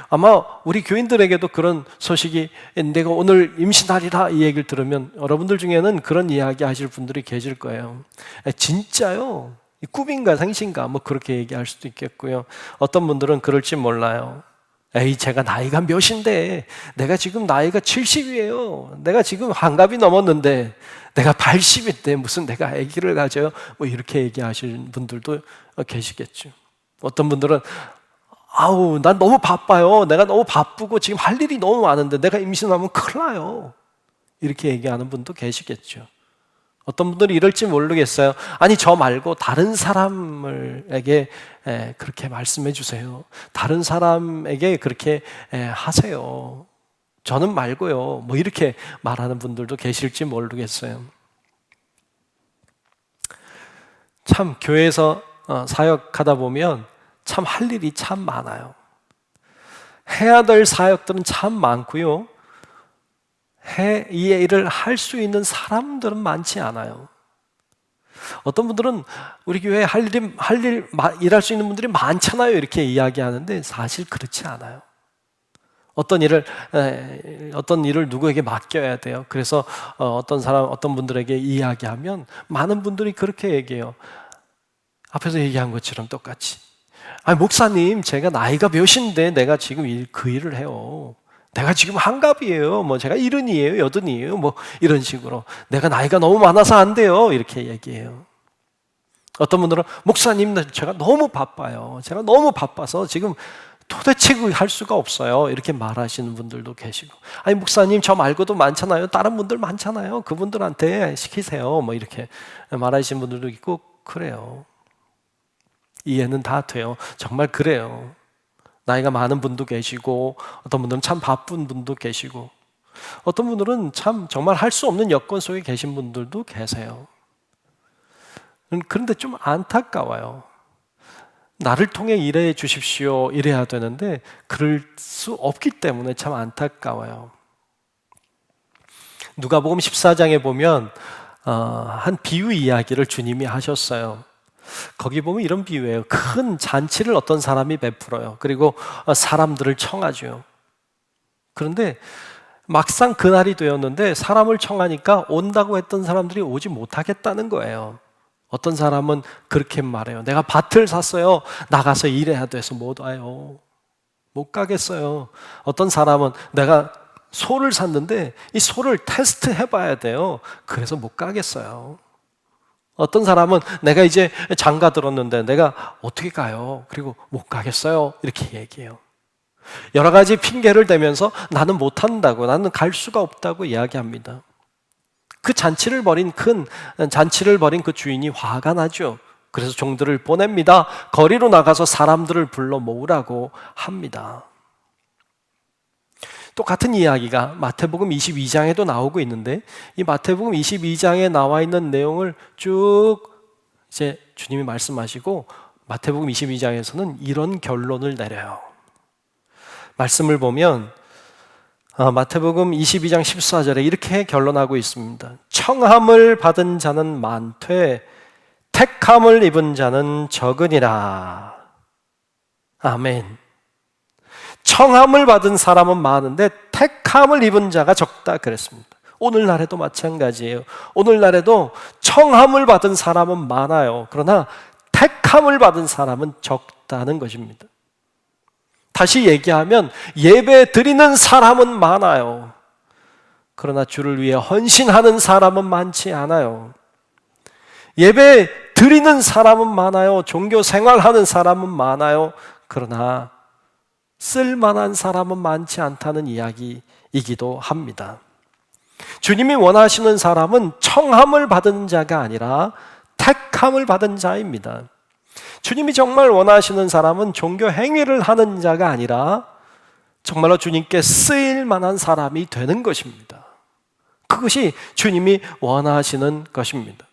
아마 우리 교인들에게도 그런 소식이, 내가 오늘 임신하리라 이 얘기를 들으면 여러분들 중에는 그런 이야기 하실 분들이 계실 거예요. 진짜요? 꿈인가 생신가 뭐 그렇게 얘기할 수도 있겠고요. 어떤 분들은 그럴지 몰라요. 에이, 제가 나이가 몇인데, 내가 지금 나이가 70이에요. 내가 지금 환갑이 넘었는데, 내가 80인데 무슨 내가 아기를 가져요? 뭐 이렇게 얘기하시는 분들도 계시겠죠. 어떤 분들은 아우, 난 너무 바빠요. 내가 너무 바쁘고 지금 할 일이 너무 많은데 내가 임신하면 큰일 나요. 이렇게 얘기하는 분도 계시겠죠. 어떤 분들이 이럴지 모르겠어요. 아니, 저 말고 다른 사람에게 그렇게 말씀해 주세요. 다른 사람에게 그렇게 하세요. 저는 말고요. 뭐 이렇게 말하는 분들도 계실지 모르겠어요. 참 교회에서 사역하다 보면 참 할 일이 참 많아요. 해야 될 사역들은 참 많고요. 이 일을 할 수 있는 사람들은 많지 않아요. 어떤 분들은 우리 교회에 일할 수 있는 분들이 많잖아요 이렇게 이야기하는데 사실 그렇지 않아요. 어떤 일을 누구에게 맡겨야 돼요. 그래서 어떤 분들에게 이야기하면 많은 분들이 그렇게 얘기해요. 앞에서 얘기한 것처럼 똑같이. 아니, 목사님, 제가 나이가 몇인데 내가 지금 그 일을 해요. 내가 지금 한갑이에요. 뭐 제가 70이에요, 80이에요. 뭐 이런 식으로. 내가 나이가 너무 많아서 안 돼요. 이렇게 얘기해요. 어떤 분들은 목사님, 제가 너무 바빠요. 제가 너무 바빠서 지금 도대체 할 수가 없어요. 이렇게 말하시는 분들도 계시고. 아니, 목사님, 저 말고도 많잖아요. 다른 분들 많잖아요. 그분들한테 시키세요. 뭐 이렇게 말하시는 분들도 있고 그래요. 이해는 다 돼요. 정말 그래요. 나이가 많은 분도 계시고 어떤 분들은 참 바쁜 분도 계시고 어떤 분들은 참 정말 할 수 없는 여건 속에 계신 분들도 계세요. 그런데 좀 안타까워요. 나를 통해 일해 주십시오 이래야 되는데 그럴 수 없기 때문에 참 안타까워요. 누가복음 14장에 보면 한 비유 이야기를 주님이 하셨어요. 거기 보면 이런 비유예요. 큰 잔치를 어떤 사람이 베풀어요. 그리고 사람들을 청하죠. 그런데 막상 그날이 되었는데 사람을 청하니까 온다고 했던 사람들이 오지 못하겠다는 거예요. 어떤 사람은 그렇게 말해요. 내가 밭을 샀어요. 나가서 일해야 돼서 못 와요. 못 가겠어요. 어떤 사람은 내가 소를 샀는데 이 소를 테스트 해봐야 돼요. 그래서 못 가겠어요. 어떤 사람은 내가 이제 장가 들었는데 내가 어떻게 가요? 그리고 못 가겠어요. 이렇게 얘기해요. 여러 가지 핑계를 대면서 나는 못한다고, 나는 갈 수가 없다고 이야기합니다. 그 잔치를 벌인 그 주인이 화가 나죠. 그래서 종들을 보냅니다. 거리로 나가서 사람들을 불러 모으라고 합니다. 똑같은 이야기가 마태복음 22장에도 나오고 있는데 이 마태복음 22장에 나와 있는 내용을 쭉 이제 주님이 말씀하시고 마태복음 22장에서는 이런 결론을 내려요. 말씀을 보면 마태복음 22장 14절에 이렇게 결론하고 있습니다. 청함을 받은 자는 많되 택함을 입은 자는 적으니라. 아멘. 청함을 받은 사람은 많은데 택함을 입은 자가 적다 그랬습니다. 오늘날에도 마찬가지예요. 오늘날에도 청함을 받은 사람은 많아요. 그러나 택함을 받은 사람은 적다는 것입니다. 다시 얘기하면 예배 드리는 사람은 많아요. 그러나 주를 위해 헌신하는 사람은 많지 않아요. 예배 드리는 사람은 많아요. 종교 생활하는 사람은 많아요. 그러나 쓸만한 사람은 많지 않다는 이야기이기도 합니다. 주님이 원하시는 사람은 청함을 받은 자가 아니라 택함을 받은 자입니다. 주님이 정말 원하시는 사람은 종교 행위를 하는 자가 아니라 정말로 주님께 쓰일 만한 사람이 되는 것입니다. 그것이 주님이 원하시는 것입니다.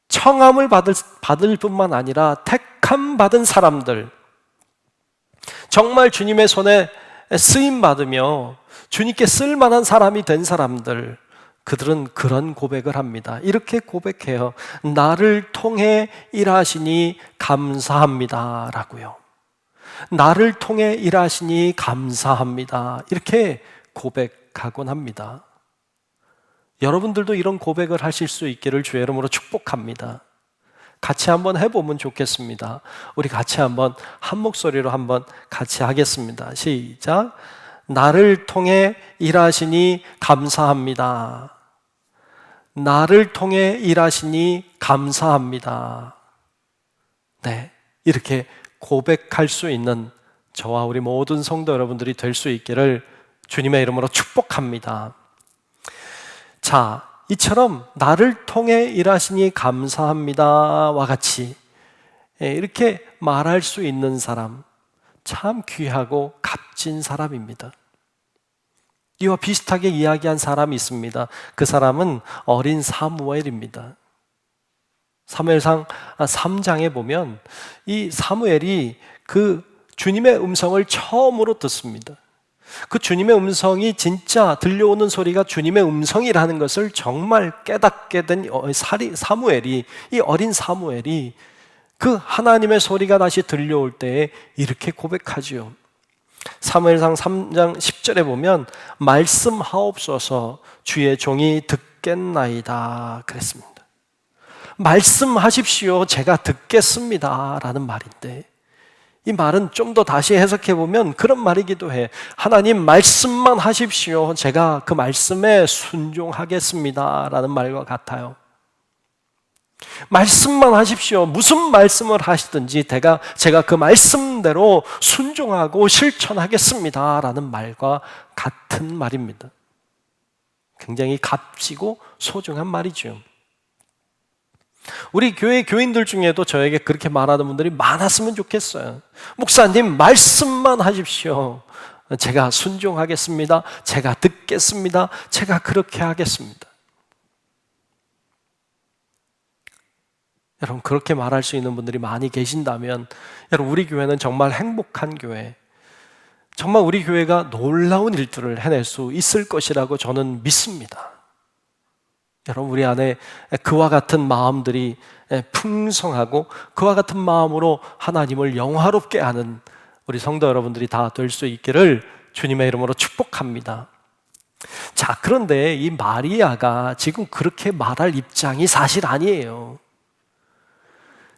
청함을 받을 뿐만 아니라 택함 받은 사람들, 정말 주님의 손에 쓰임 받으며 주님께 쓸만한 사람이 된 사람들, 그들은 그런 고백을 합니다. 이렇게 고백해요. 나를 통해 일하시니 감사합니다 라고요. 나를 통해 일하시니 감사합니다. 이렇게 고백하곤 합니다. 여러분들도 이런 고백을 하실 수 있기를 주의 이름으로 축복합니다. 같이 한번 해보면 좋겠습니다. 우리 같이 한번 한 목소리로 한번 같이 하겠습니다. 시작. 나를 통해 일하시니 감사합니다. 나를 통해 일하시니 감사합니다. 네, 이렇게 고백할 수 있는 저와 우리 모든 성도 여러분들이 될 수 있기를 주님의 이름으로 축복합니다. 자, 이처럼 나를 통해 일하시니 감사합니다와 같이 이렇게 말할 수 있는 사람, 참 귀하고 값진 사람입니다. 이와 비슷하게 이야기한 사람이 있습니다. 그 사람은 어린 사무엘입니다. 사무엘상 3장에 보면 이 사무엘이 그 주님의 음성을 처음으로 듣습니다. 그 주님의 음성이 진짜 들려오는 소리가 주님의 음성이라는 것을 정말 깨닫게 된 사무엘이, 이 어린 사무엘이 그 하나님의 소리가 다시 들려올 때에 이렇게 고백하지요. 사무엘상 3장 10절에 보면 말씀하옵소서 주의 종이 듣겠나이다 그랬습니다. 말씀하십시오 제가 듣겠습니다 라는 말인데, 이 말은 좀 더 다시 해석해 보면 그런 말이기도 해. 하나님 말씀만 하십시오 제가 그 말씀에 순종하겠습니다 라는 말과 같아요. 말씀만 하십시오. 무슨 말씀을 하시든지 제가 그 말씀대로 순종하고 실천하겠습니다 라는 말과 같은 말입니다. 굉장히 값지고 소중한 말이죠. 우리 교회 교인들 중에도 저에게 그렇게 말하는 분들이 많았으면 좋겠어요. 목사님 말씀만 하십시오. 제가 순종하겠습니다. 제가 듣겠습니다. 제가 그렇게 하겠습니다. 여러분 그렇게 말할 수 있는 분들이 많이 계신다면 여러분 우리 교회는 정말 행복한 교회, 정말 우리 교회가 놀라운 일들을 해낼 수 있을 것이라고 저는 믿습니다. 여러분 우리 안에 그와 같은 마음들이 풍성하고 그와 같은 마음으로 하나님을 영화롭게 하는 우리 성도 여러분들이 다 될 수 있기를 주님의 이름으로 축복합니다. 자, 그런데 이 마리아가 지금 그렇게 말할 입장이 사실 아니에요.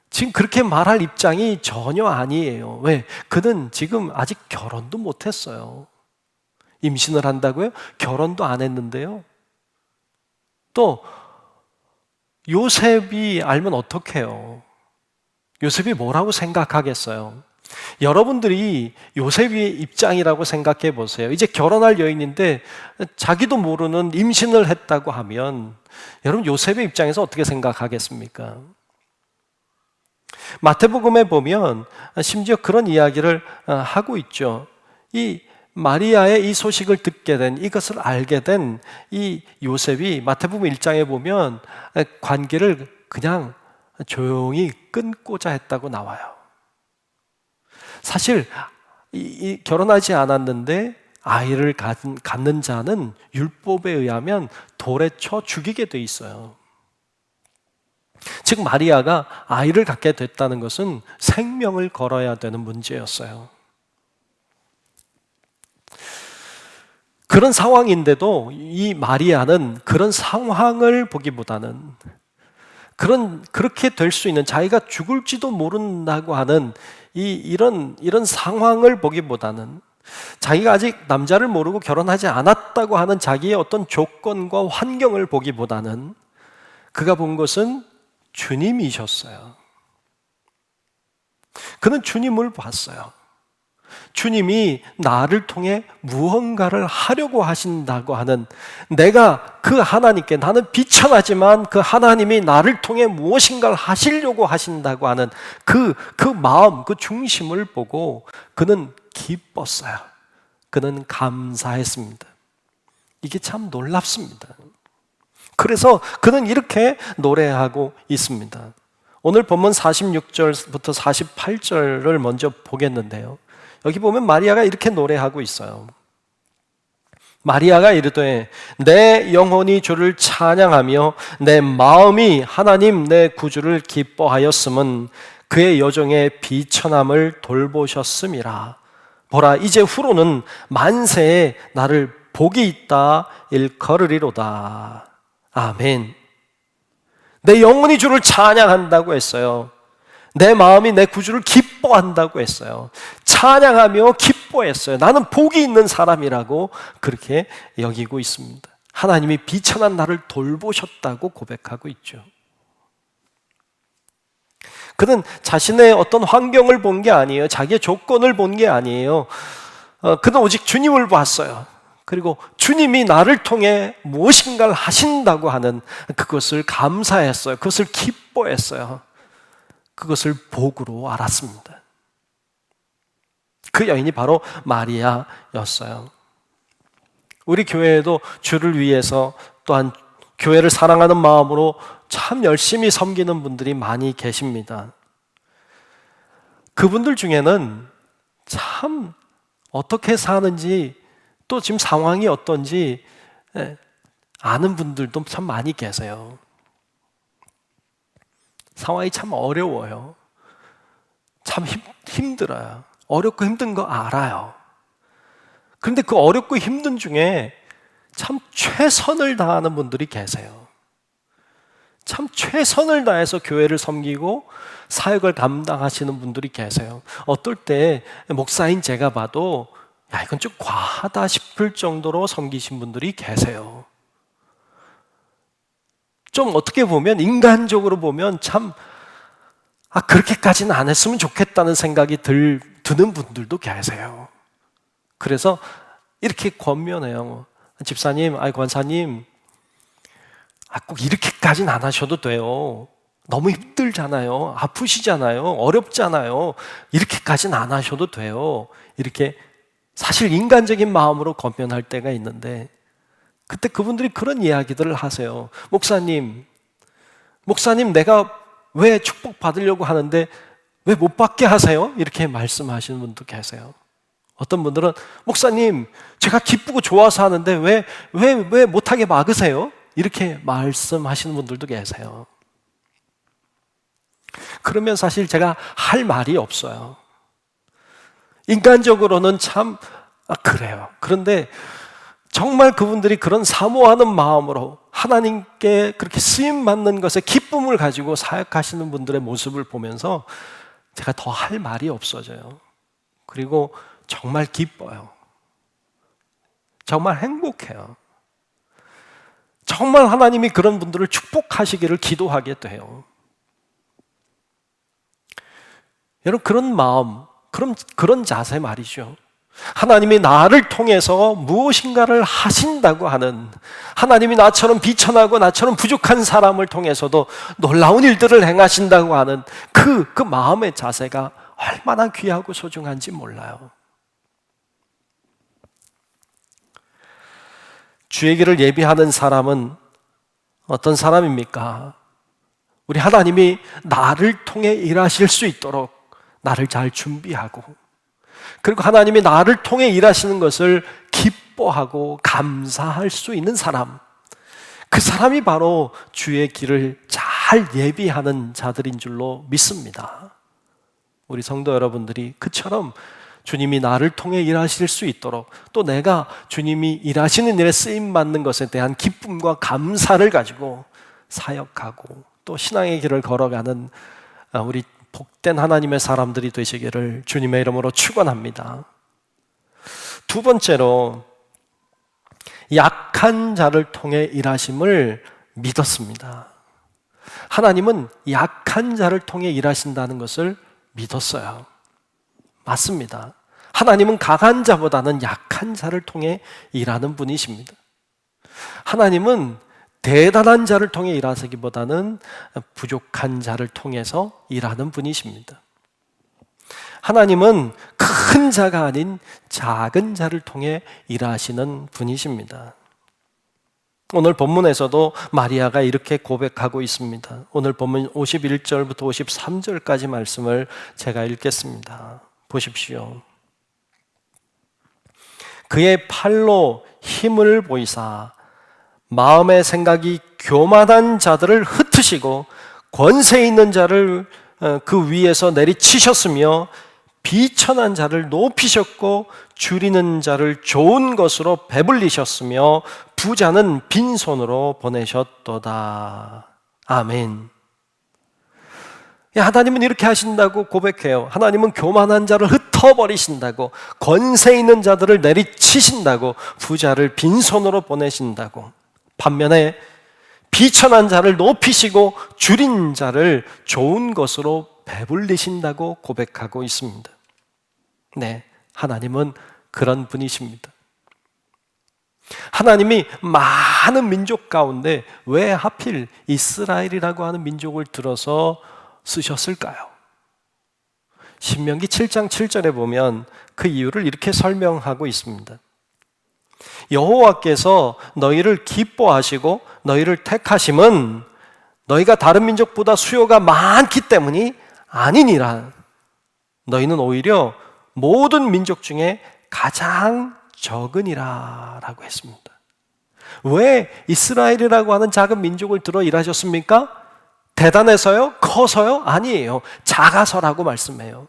지금 그렇게 말할 입장이 전혀 아니에요. 왜? 그는 지금 아직 결혼도 못했어요. 임신을 한다고요? 결혼도 안 했는데요. 또 요셉이 알면 어떡해요? 요셉이 뭐라고 생각하겠어요? 여러분들이 요셉의 입장이라고 생각해 보세요. 이제 결혼할 여인인데 자기도 모르는 임신을 했다고 하면 여러분 요셉의 입장에서 어떻게 생각하겠습니까? 마태복음에 보면 심지어 그런 이야기를 하고 있죠. 이 마리아의 이 소식을 듣게 된, 이것을 알게 된 이 요셉이 마태복음 1장에 보면 관계를 그냥 조용히 끊고자 했다고 나와요. 사실 결혼하지 않았는데 아이를 갖는 자는 율법에 의하면 돌에 쳐 죽이게 돼 있어요. 즉 마리아가 아이를 갖게 됐다는 것은 생명을 걸어야 되는 문제였어요. 그런 상황인데도 이 마리아는 그런 상황을 보기보다는 그렇게 될 수 있는, 자기가 죽을지도 모른다고 하는 이런 상황을 보기보다는, 자기가 아직 남자를 모르고 결혼하지 않았다고 하는 자기의 어떤 조건과 환경을 보기보다는 그가 본 것은 주님이셨어요. 그는 주님을 봤어요. 주님이 나를 통해 무언가를 하려고 하신다고 하는, 내가 그 하나님께, 나는 비천하지만 그 하나님이 나를 통해 무엇인가를 하시려고 하신다고 하는 그 마음, 그 중심을 보고 그는 기뻤어요. 그는 감사했습니다. 이게 참 놀랍습니다. 그래서 그는 이렇게 노래하고 있습니다. 오늘 본문 46절부터 48절을 먼저 보겠는데요. 여기 보면 마리아가 이렇게 노래하고 있어요. 마리아가 이르되 내 영혼이 주를 찬양하며 내 마음이 하나님 내 구주를 기뻐하였음은 그의 여종의 비천함을 돌보셨음이라. 보라, 이제 후로는 만세에 나를 복이 있다 일컬으리로다. 아멘. 내 영혼이 주를 찬양한다고 했어요. 내 마음이 내 구주를 기뻐한다고 했어요. 찬양하며 기뻐했어요. 나는 복이 있는 사람이라고 그렇게 여기고 있습니다. 하나님이 비천한 나를 돌보셨다고 고백하고 있죠. 그는 자신의 어떤 환경을 본 게 아니에요. 자기의 조건을 본 게 아니에요. 그는 오직 주님을 봤어요. 그리고 주님이 나를 통해 무엇인가를 하신다고 하는 그것을 감사했어요. 그것을 기뻐했어요. 그것을 복으로 알았습니다. 그 여인이 바로 마리아였어요. 우리 교회에도 주를 위해서, 또한 교회를 사랑하는 마음으로 참 열심히 섬기는 분들이 많이 계십니다. 그분들 중에는 참 어떻게 사는지, 또 지금 상황이 어떤지 아는 분들도 참 많이 계세요. 상황이 참 어려워요. 참 힘들어요. 어렵고 힘든 거 알아요. 그런데 그 어렵고 힘든 중에 참 최선을 다하는 분들이 계세요. 참 최선을 다해서 교회를 섬기고 사역을 감당하시는 분들이 계세요. 어떨 때 목사인 제가 봐도 야, 이건 좀 과하다 싶을 정도로 섬기신 분들이 계세요. 좀 어떻게 보면, 인간적으로 보면 참 그렇게까지는 안 했으면 좋겠다는 생각이 드는 분들도 계세요. 그래서 이렇게 권면해요. 집사님, 권사님, 꼭 이렇게까지는 안 하셔도 돼요. 너무 힘들잖아요. 아프시잖아요. 어렵잖아요. 이렇게까지는 안 하셔도 돼요. 이렇게 사실 인간적인 마음으로 권면할 때가 있는데, 그때 그분들이 그런 이야기들을 하세요. 목사님, 내가 왜 축복 받으려고 하는데 왜 못 받게 하세요? 이렇게 말씀하시는 분도 계세요. 어떤 분들은 목사님, 제가 기쁘고 좋아서 하는데 왜 못하게 막으세요? 이렇게 말씀하시는 분들도 계세요. 그러면 사실 제가 할 말이 없어요. 인간적으로는 참 그래요. 그런데 정말 그분들이 그런 사모하는 마음으로 하나님께 그렇게 쓰임받는 것에 기쁨을 가지고 사역하시는 분들의 모습을 보면서 제가 더 할 말이 없어져요. 그리고 정말 기뻐요. 정말 행복해요. 정말 하나님이 그런 분들을 축복하시기를 기도하게 돼요. 여러분, 그런 마음, 그런 자세 말이죠. 하나님이 나를 통해서 무엇인가를 하신다고 하는, 하나님이 나처럼 비천하고 나처럼 부족한 사람을 통해서도 놀라운 일들을 행하신다고 하는 그 마음의 자세가 얼마나 귀하고 소중한지 몰라요. 주의 길을 예비하는 사람은 어떤 사람입니까? 우리 하나님이 나를 통해 일하실 수 있도록 나를 잘 준비하고, 그리고 하나님이 나를 통해 일하시는 것을 기뻐하고 감사할 수 있는 사람, 그 사람이 바로 주의 길을 잘 예비하는 자들인 줄로 믿습니다. 우리 성도 여러분들이 그처럼 주님이 나를 통해 일하실 수 있도록, 또 내가 주님이 일하시는 일에 쓰임받는 것에 대한 기쁨과 감사를 가지고 사역하고 또 신앙의 길을 걸어가는 우리 복된 하나님의 사람들이 되시기를 주님의 이름으로 축원합니다. 두 번째로, 약한 자를 통해 일하심을 믿었습니다. 하나님은 약한 자를 통해 일하신다는 것을 믿었어요. 맞습니다. 하나님은 강한 자보다는 약한 자를 통해 일하는 분이십니다. 하나님은 대단한 자를 통해 일하시기보다는 부족한 자를 통해서 일하는 분이십니다. 하나님은 큰 자가 아닌 작은 자를 통해 일하시는 분이십니다. 오늘 본문에서도 마리아가 이렇게 고백하고 있습니다. 오늘 본문 51절부터 53절까지 말씀을 제가 읽겠습니다. 보십시오. 그의 팔로 힘을 보이사 마음의 생각이 교만한 자들을 흩으시고 권세 있는 자를 그 위에서 내리치셨으며 비천한 자를 높이셨고 줄이는 자를 좋은 것으로 배불리셨으며 부자는 빈손으로 보내셨도다. 아멘. 하나님은 이렇게 하신다고 고백해요. 하나님은 교만한 자를 흩어버리신다고, 권세 있는 자들을 내리치신다고, 부자를 빈손으로 보내신다고. 반면에 비천한 자를 높이시고 줄인 자를 좋은 것으로 배불리신다고 고백하고 있습니다. 네, 하나님은 그런 분이십니다. 하나님이 많은 민족 가운데 왜 하필 이스라엘이라고 하는 민족을 들어서 쓰셨을까요? 신명기 7장 7절에 보면 그 이유를 이렇게 설명하고 있습니다. 여호와께서 너희를 기뻐하시고 너희를 택하심은 너희가 다른 민족보다 수요가 많기 때문이 아니니라. 너희는 오히려 모든 민족 중에 가장 적으니라 라고 했습니다. 왜 이스라엘이라고 하는 작은 민족을 들어 일하셨습니까? 대단해서요? 커서요? 아니에요. 작아서라고 말씀해요.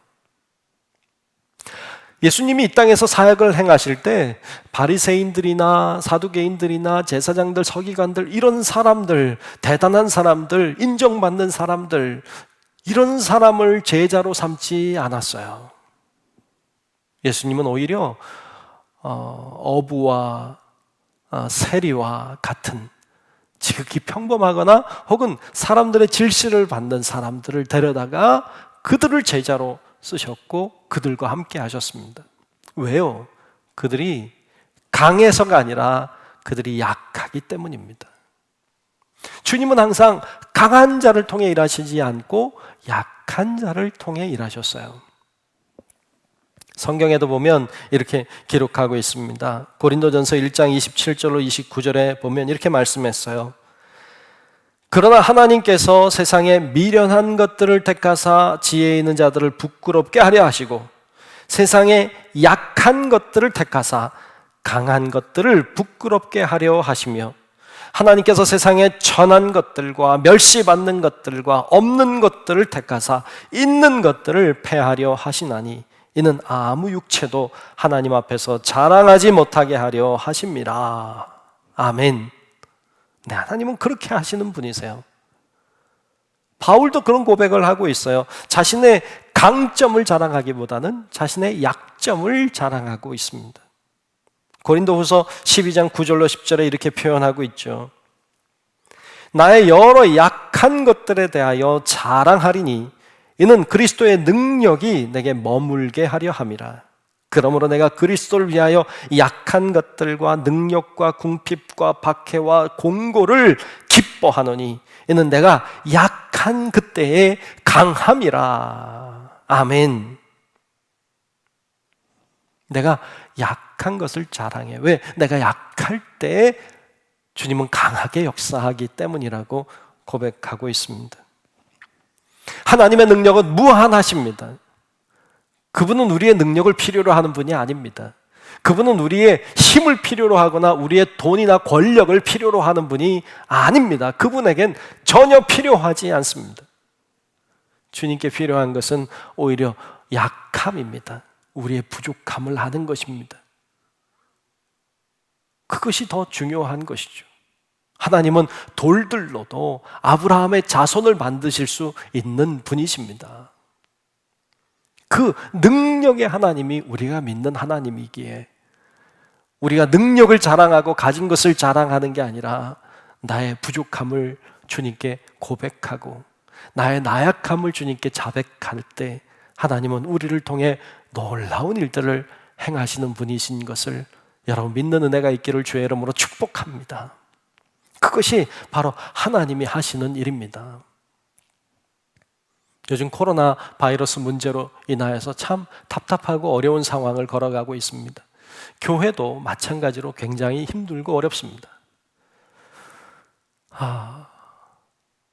예수님이 이 땅에서 사역을 행하실 때 바리새인들이나 사두개인들이나 제사장들, 서기관들, 이런 사람들, 대단한 사람들, 인정받는 사람들, 이런 사람을 제자로 삼지 않았어요. 예수님은 오히려 어부와 세리와 같은 지극히 평범하거나 혹은 사람들의 질시를 받는 사람들을 데려다가 그들을 제자로 쓰셨고 그들과 함께 하셨습니다. 왜요? 그들이 강해서가 아니라 그들이 약하기 때문입니다. 주님은 항상 강한 자를 통해 일하시지 않고 약한 자를 통해 일하셨어요. 성경에도 보면 이렇게 기록하고 있습니다. 고린도전서 1장 27절로 29절에 보면 이렇게 말씀했어요. 그러나 하나님께서 세상에 미련한 것들을 택하사 지혜 있는 자들을 부끄럽게 하려 하시고 세상에 약한 것들을 택하사 강한 것들을 부끄럽게 하려 하시며 하나님께서 세상에 천한 것들과 멸시받는 것들과 없는 것들을 택하사 있는 것들을 패하려 하시나니 이는 아무 육체도 하나님 앞에서 자랑하지 못하게 하려 하심이라. 아멘. 네, 하나님은 그렇게 하시는 분이세요. 바울도 그런 고백을 하고 있어요. 자신의 강점을 자랑하기보다는 자신의 약점을 자랑하고 있습니다. 고린도후서 12장 9절로 10절에 이렇게 표현하고 있죠. 나의 여러 약한 것들에 대하여 자랑하리니 이는 그리스도의 능력이 내게 머물게 하려 함이라. 그러므로 내가 그리스도를 위하여 약한 것들과 능력과 궁핍과 박해와 공고를 기뻐하노니 이는 내가 약한 그때의 강함이라. 아멘. 내가 약한 것을 자랑해. 왜? 내가 약할 때 주님은 강하게 역사하기 때문이라고 고백하고 있습니다. 하나님의 능력은 무한하십니다. 그분은 우리의 능력을 필요로 하는 분이 아닙니다. 그분은 우리의 힘을 필요로 하거나 우리의 돈이나 권력을 필요로 하는 분이 아닙니다. 그분에겐 전혀 필요하지 않습니다. 주님께 필요한 것은 오히려 약함입니다. 우리의 부족함을 아는 것입니다. 그것이 더 중요한 것이죠. 하나님은 돌들로도 아브라함의 자손을 만드실 수 있는 분이십니다. 그 능력의 하나님이 우리가 믿는 하나님이기에 우리가 능력을 자랑하고 가진 것을 자랑하는 게 아니라 나의 부족함을 주님께 고백하고 나의 나약함을 주님께 자백할 때 하나님은 우리를 통해 놀라운 일들을 행하시는 분이신 것을 여러분 믿는 은혜가 있기를 주의 이름으로 축복합니다. 그것이 바로 하나님이 하시는 일입니다. 요즘 코로나 바이러스 문제로 인하여서 참 답답하고 어려운 상황을 걸어가고 있습니다. 교회도 마찬가지로 굉장히 힘들고 어렵습니다.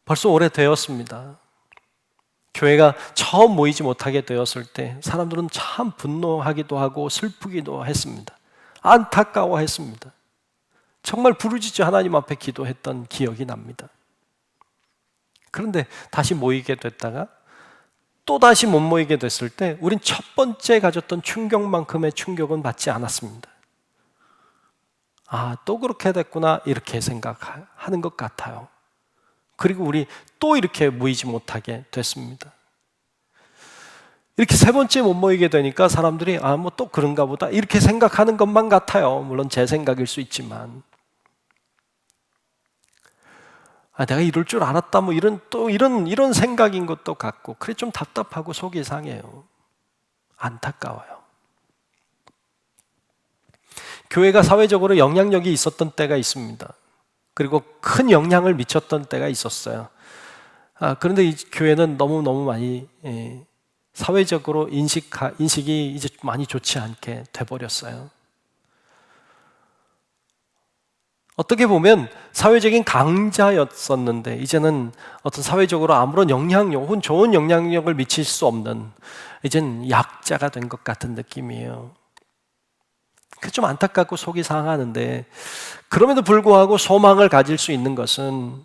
벌써 오래되었습니다. 교회가 처음 모이지 못하게 되었을 때 사람들은 참 분노하기도 하고 슬프기도 했습니다. 안타까워했습니다. 정말 부르짖어 하나님 앞에 기도했던 기억이 납니다. 그런데 다시 모이게 됐다가 또 다시 못 모이게 됐을 때 우린 첫 번째 가졌던 충격만큼의 충격은 받지 않았습니다. 또 그렇게 됐구나 이렇게 생각하는 것 같아요. 그리고 우리 또 이렇게 모이지 못하게 됐습니다. 이렇게 세 번째 못 모이게 되니까 사람들이 뭐 또 그런가 보다 이렇게 생각하는 것만 같아요. 물론 제 생각일 수 있지만 내가 이럴 줄 알았다 뭐 이런 생각인 것도 같고 그래 좀 답답하고 속이 상해요. 안타까워요. 교회가 사회적으로 영향력이 있었던 때가 있습니다. 그리고 큰 영향을 미쳤던 때가 있었어요. 그런데 이 교회는 너무 많이 사회적으로 인식이 이제 많이 좋지 않게 돼버렸어요. 어떻게 보면 사회적인 강자였었는데 이제는 어떤 사회적으로 아무런 영향력 혹은 좋은 영향력을 미칠 수 없는 이젠 약자가 된 것 같은 느낌이에요. 그게 좀 안타깝고 속이 상하는데 그럼에도 불구하고 소망을 가질 수 있는 것은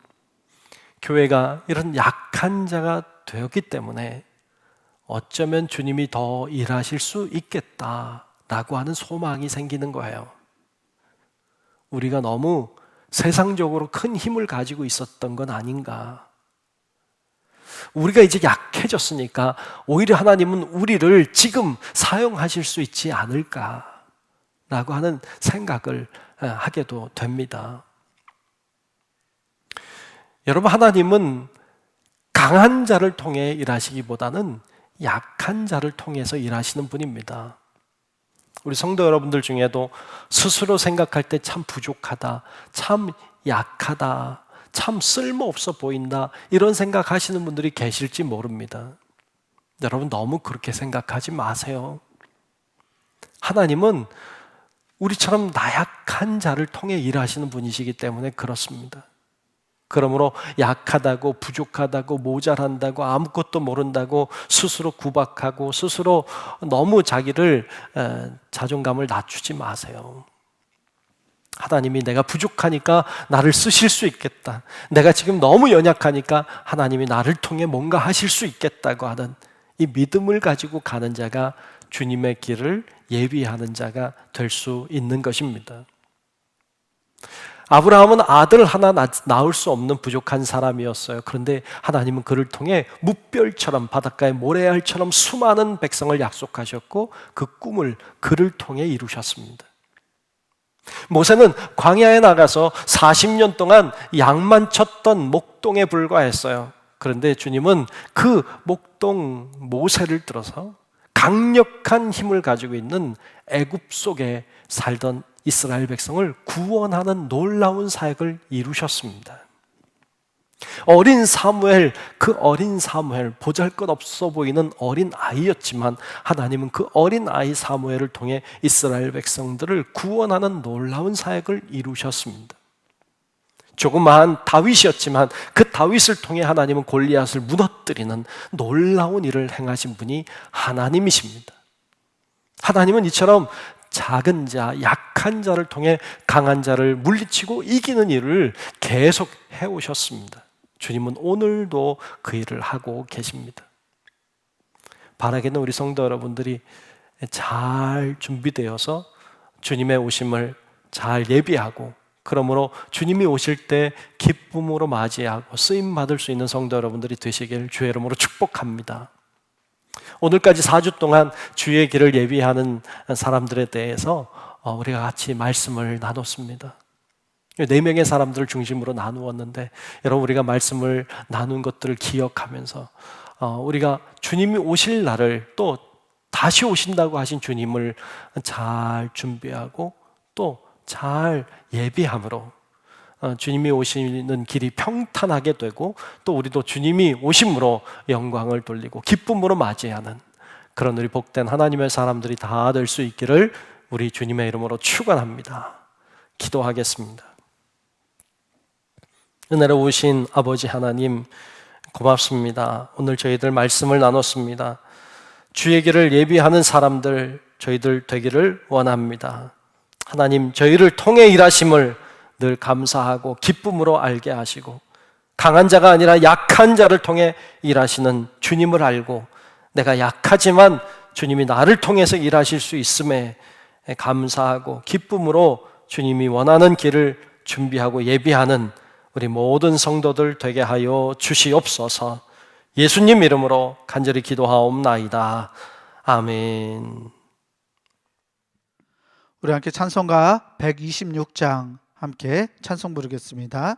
교회가 이런 약한 자가 되었기 때문에 어쩌면 주님이 더 일하실 수 있겠다라고 하는 소망이 생기는 거예요. 우리가 너무 세상적으로 큰 힘을 가지고 있었던 건 아닌가. 우리가 이제 약해졌으니까 오히려 하나님은 우리를 지금 사용하실 수 있지 않을까라고 하는 생각을 하게도 됩니다. 여러분, 하나님은 강한 자를 통해 일하시기보다는 약한 자를 통해서 일하시는 분입니다. 우리 성도 여러분들 중에도 스스로 생각할 때 참 부족하다, 참 약하다, 참 쓸모없어 보인다 이런 생각하시는 분들이 계실지 모릅니다. 여러분 너무 그렇게 생각하지 마세요. 하나님은 우리처럼 나약한 자를 통해 일하시는 분이시기 때문에 그렇습니다. 그러므로 약하다고 부족하다고 모자란다고 아무것도 모른다고 스스로 구박하고 스스로 너무 자기를 자존감을 낮추지 마세요. 하나님이 내가 부족하니까 나를 쓰실 수 있겠다. 내가 지금 너무 연약하니까 하나님이 나를 통해 뭔가 하실 수 있겠다고 하는 이 믿음을 가지고 가는 자가 주님의 길을 예비하는 자가 될 수 있는 것입니다. 아브라함은 아들 하나 낳을 수 없는 부족한 사람이었어요. 그런데 하나님은 그를 통해 무별처럼 바닷가의 모래알처럼 수많은 백성을 약속하셨고 그 꿈을 그를 통해 이루셨습니다. 모세는 광야에 나가서 40년 동안 양만 쳤던 목동에 불과했어요. 그런데 주님은 그 목동 모세를 들어서 강력한 힘을 가지고 있는 애굽 속에 살던 이스라엘 백성을 구원하는 놀라운 사역을 이루셨습니다. 어린 사무엘, 그 어린 사무엘, 보잘것없어 보이는 어린 아이였지만 하나님은 그 어린 아이 사무엘을 통해 이스라엘 백성들을 구원하는 놀라운 사역을 이루셨습니다. 조그마한 다윗이었지만 그 다윗을 통해 하나님은 골리앗을 무너뜨리는 놀라운 일을 행하신 분이 하나님이십니다. 하나님은 이처럼 작은 자, 약한 자를 통해 강한 자를 물리치고 이기는 일을 계속 해오셨습니다. 주님은 오늘도 그 일을 하고 계십니다. 바라기는 우리 성도 여러분들이 잘 준비되어서 주님의 오심을 잘 예비하고, 그러므로 주님이 오실 때 기쁨으로 맞이하고 쓰임 받을 수 있는 성도 여러분들이 되시길 주의 이름으로 축복합니다. 오늘까지 4주 동안 주의 길을 예비하는 사람들에 대해서 우리가 같이 말씀을 나눴습니다. 4명의 사람들을 중심으로 나누었는데, 여러분, 우리가 말씀을 나눈 것들을 기억하면서 우리가 주님이 오실 날을, 또 다시 오신다고 하신 주님을 잘 준비하고 또 잘 예비함으로 주님이 오시는 길이 평탄하게 되고, 또 우리도 주님이 오심으로 영광을 돌리고 기쁨으로 맞이하는 그런 우리 복된 하나님의 사람들이 다 될 수 있기를 우리 주님의 이름으로 축원합니다. 기도하겠습니다. 은혜로우신 아버지 하나님, 고맙습니다. 오늘 저희들 말씀을 나눴습니다. 주의 길을 예비하는 사람들 저희들 되기를 원합니다. 하나님, 저희를 통해 일하심을 늘 감사하고 기쁨으로 알게 하시고, 강한 자가 아니라 약한 자를 통해 일하시는 주님을 알고, 내가 약하지만 주님이 나를 통해서 일하실 수 있음에 감사하고 기쁨으로 주님이 원하는 길을 준비하고 예비하는 우리 모든 성도들 되게 하여 주시옵소서. 예수님 이름으로 간절히 기도하옵나이다. 아멘. 우리 함께 찬송가 126장 함께 찬송 부르겠습니다.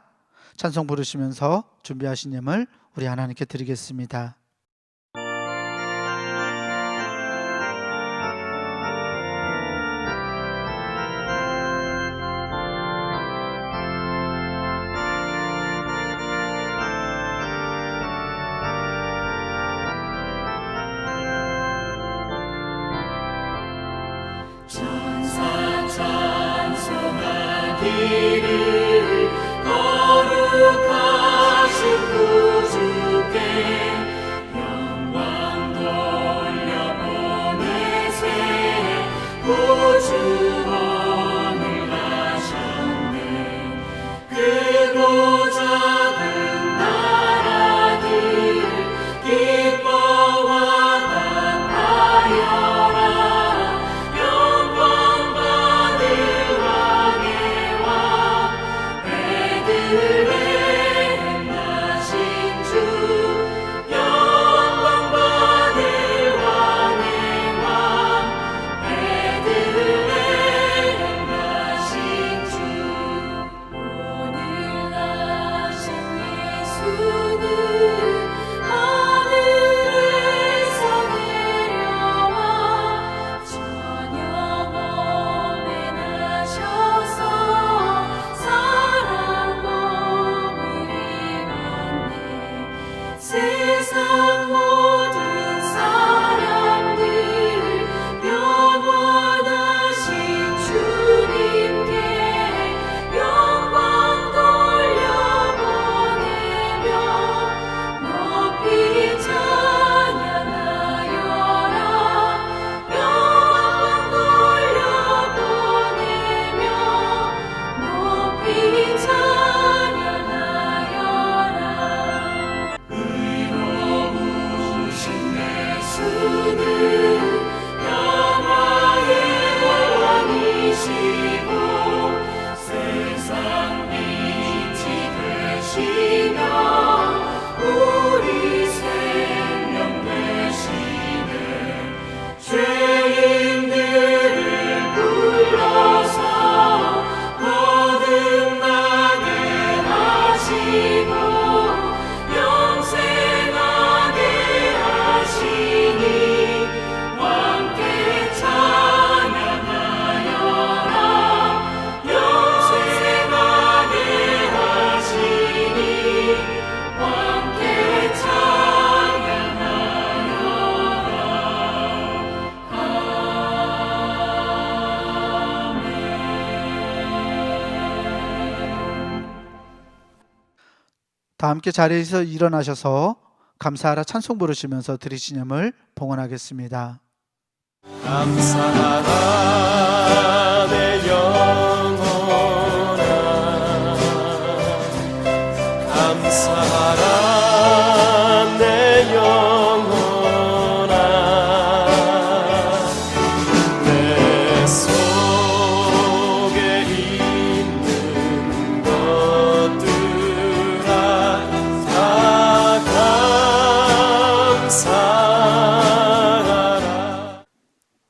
찬송 부르시면서 준비하신 예물 우리 하나님께 드리겠습니다. 찬송하기를 거룩하신 구주께 영광 돌려보내세. 구주원을 하셨네. 크고 작은 나라들 기뻐와 답하여라. 다 함께 자리에서 일어나셔서 감사하라 찬송 부르시면서 드리신 예물 봉헌하겠습니다. 감사하라 내 영혼아, 감사하라 내 영혼아.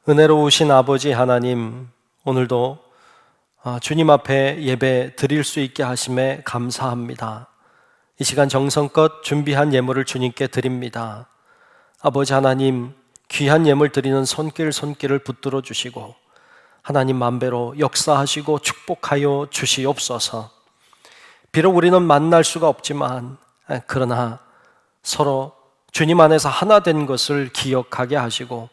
은혜로우신 아버지 하나님, 오늘도 주님 앞에 예배 드릴 수 있게 하심에 감사합니다. 이 시간 정성껏 준비한 예물을 주님께 드립니다. 아버지 하나님, 귀한 예물 드리는 손길을 붙들어 주시고 하나님 만배로 역사하시고 축복하여 주시옵소서. 비록 우리는 만날 수가 없지만 그러나 서로 주님 안에서 하나 된 것을 기억하게 하시고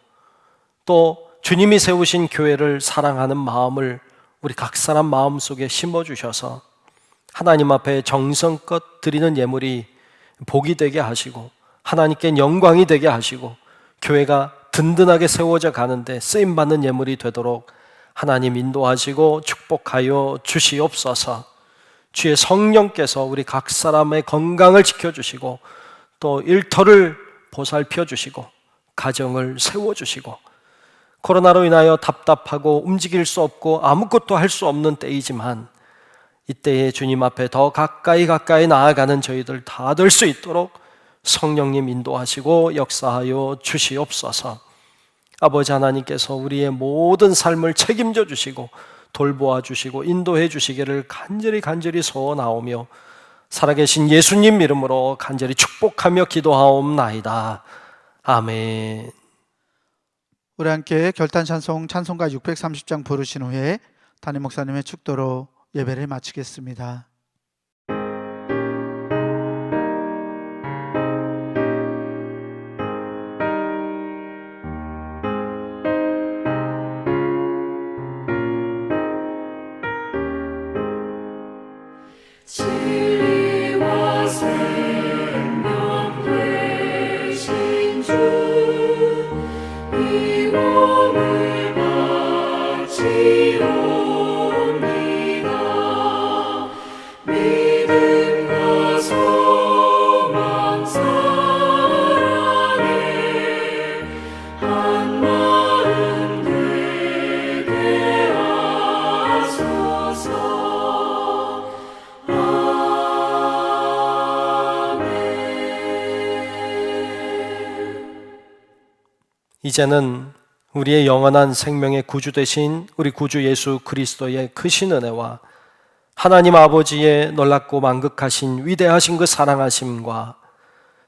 또 주님이 세우신 교회를 사랑하는 마음을 우리 각 사람 마음속에 심어주셔서 하나님 앞에 정성껏 드리는 예물이 복이 되게 하시고 하나님께 영광이 되게 하시고 교회가 든든하게 세워져 가는데 쓰임받는 예물이 되도록 하나님 인도하시고 축복하여 주시옵소서. 주의 성령께서 우리 각 사람의 건강을 지켜주시고 또 일터를 보살펴 주시고 가정을 세워주시고 코로나로 인하여 답답하고 움직일 수 없고 아무것도 할 수 없는 때이지만 이때에 주님 앞에 더 가까이 나아가는 저희들 다 될 수 있도록 성령님 인도하시고 역사하여 주시옵소서. 아버지 하나님께서 우리의 모든 삶을 책임져 주시고 돌보아 주시고 인도해 주시기를 간절히 소원하오며 살아계신 예수님 이름으로 간절히 축복하며 기도하옵나이다. 아멘. 우리 함께 결단 찬송 찬송가 630장 부르신 후에 담임 목사님의 축도로 예배를 마치겠습니다. 진리와 생명 되신 주, 이 몸을 바치옵니다. 믿음과 소망 사랑에 한 마음 되게 하소서. 이제는 우리의 영원한 생명의 구주 되신 우리 구주 예수 그리스도의 크신 은혜와 하나님 아버지의 놀랍고 만극하신 위대하신 그 사랑하심과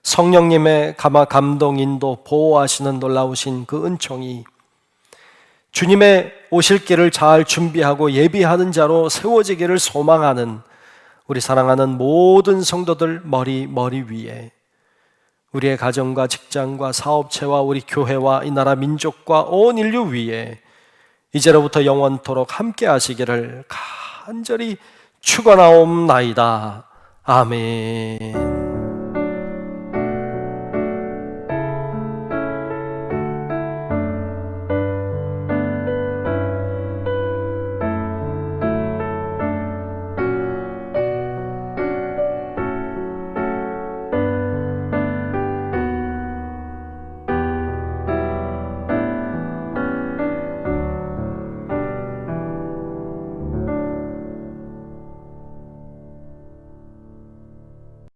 성령님의 감동 인도 보호하시는 놀라우신 그 은총이 주님의 오실 길을 잘 준비하고 예비하는 자로 세워지기를 소망하는 우리 사랑하는 모든 성도들 머리 위에 우리의 가정과 직장과 사업체와 우리 교회와 이 나라 민족과 온 인류 위에 이제로부터 영원토록 함께 하시기를 간절히 축원하옵나이다. 아멘.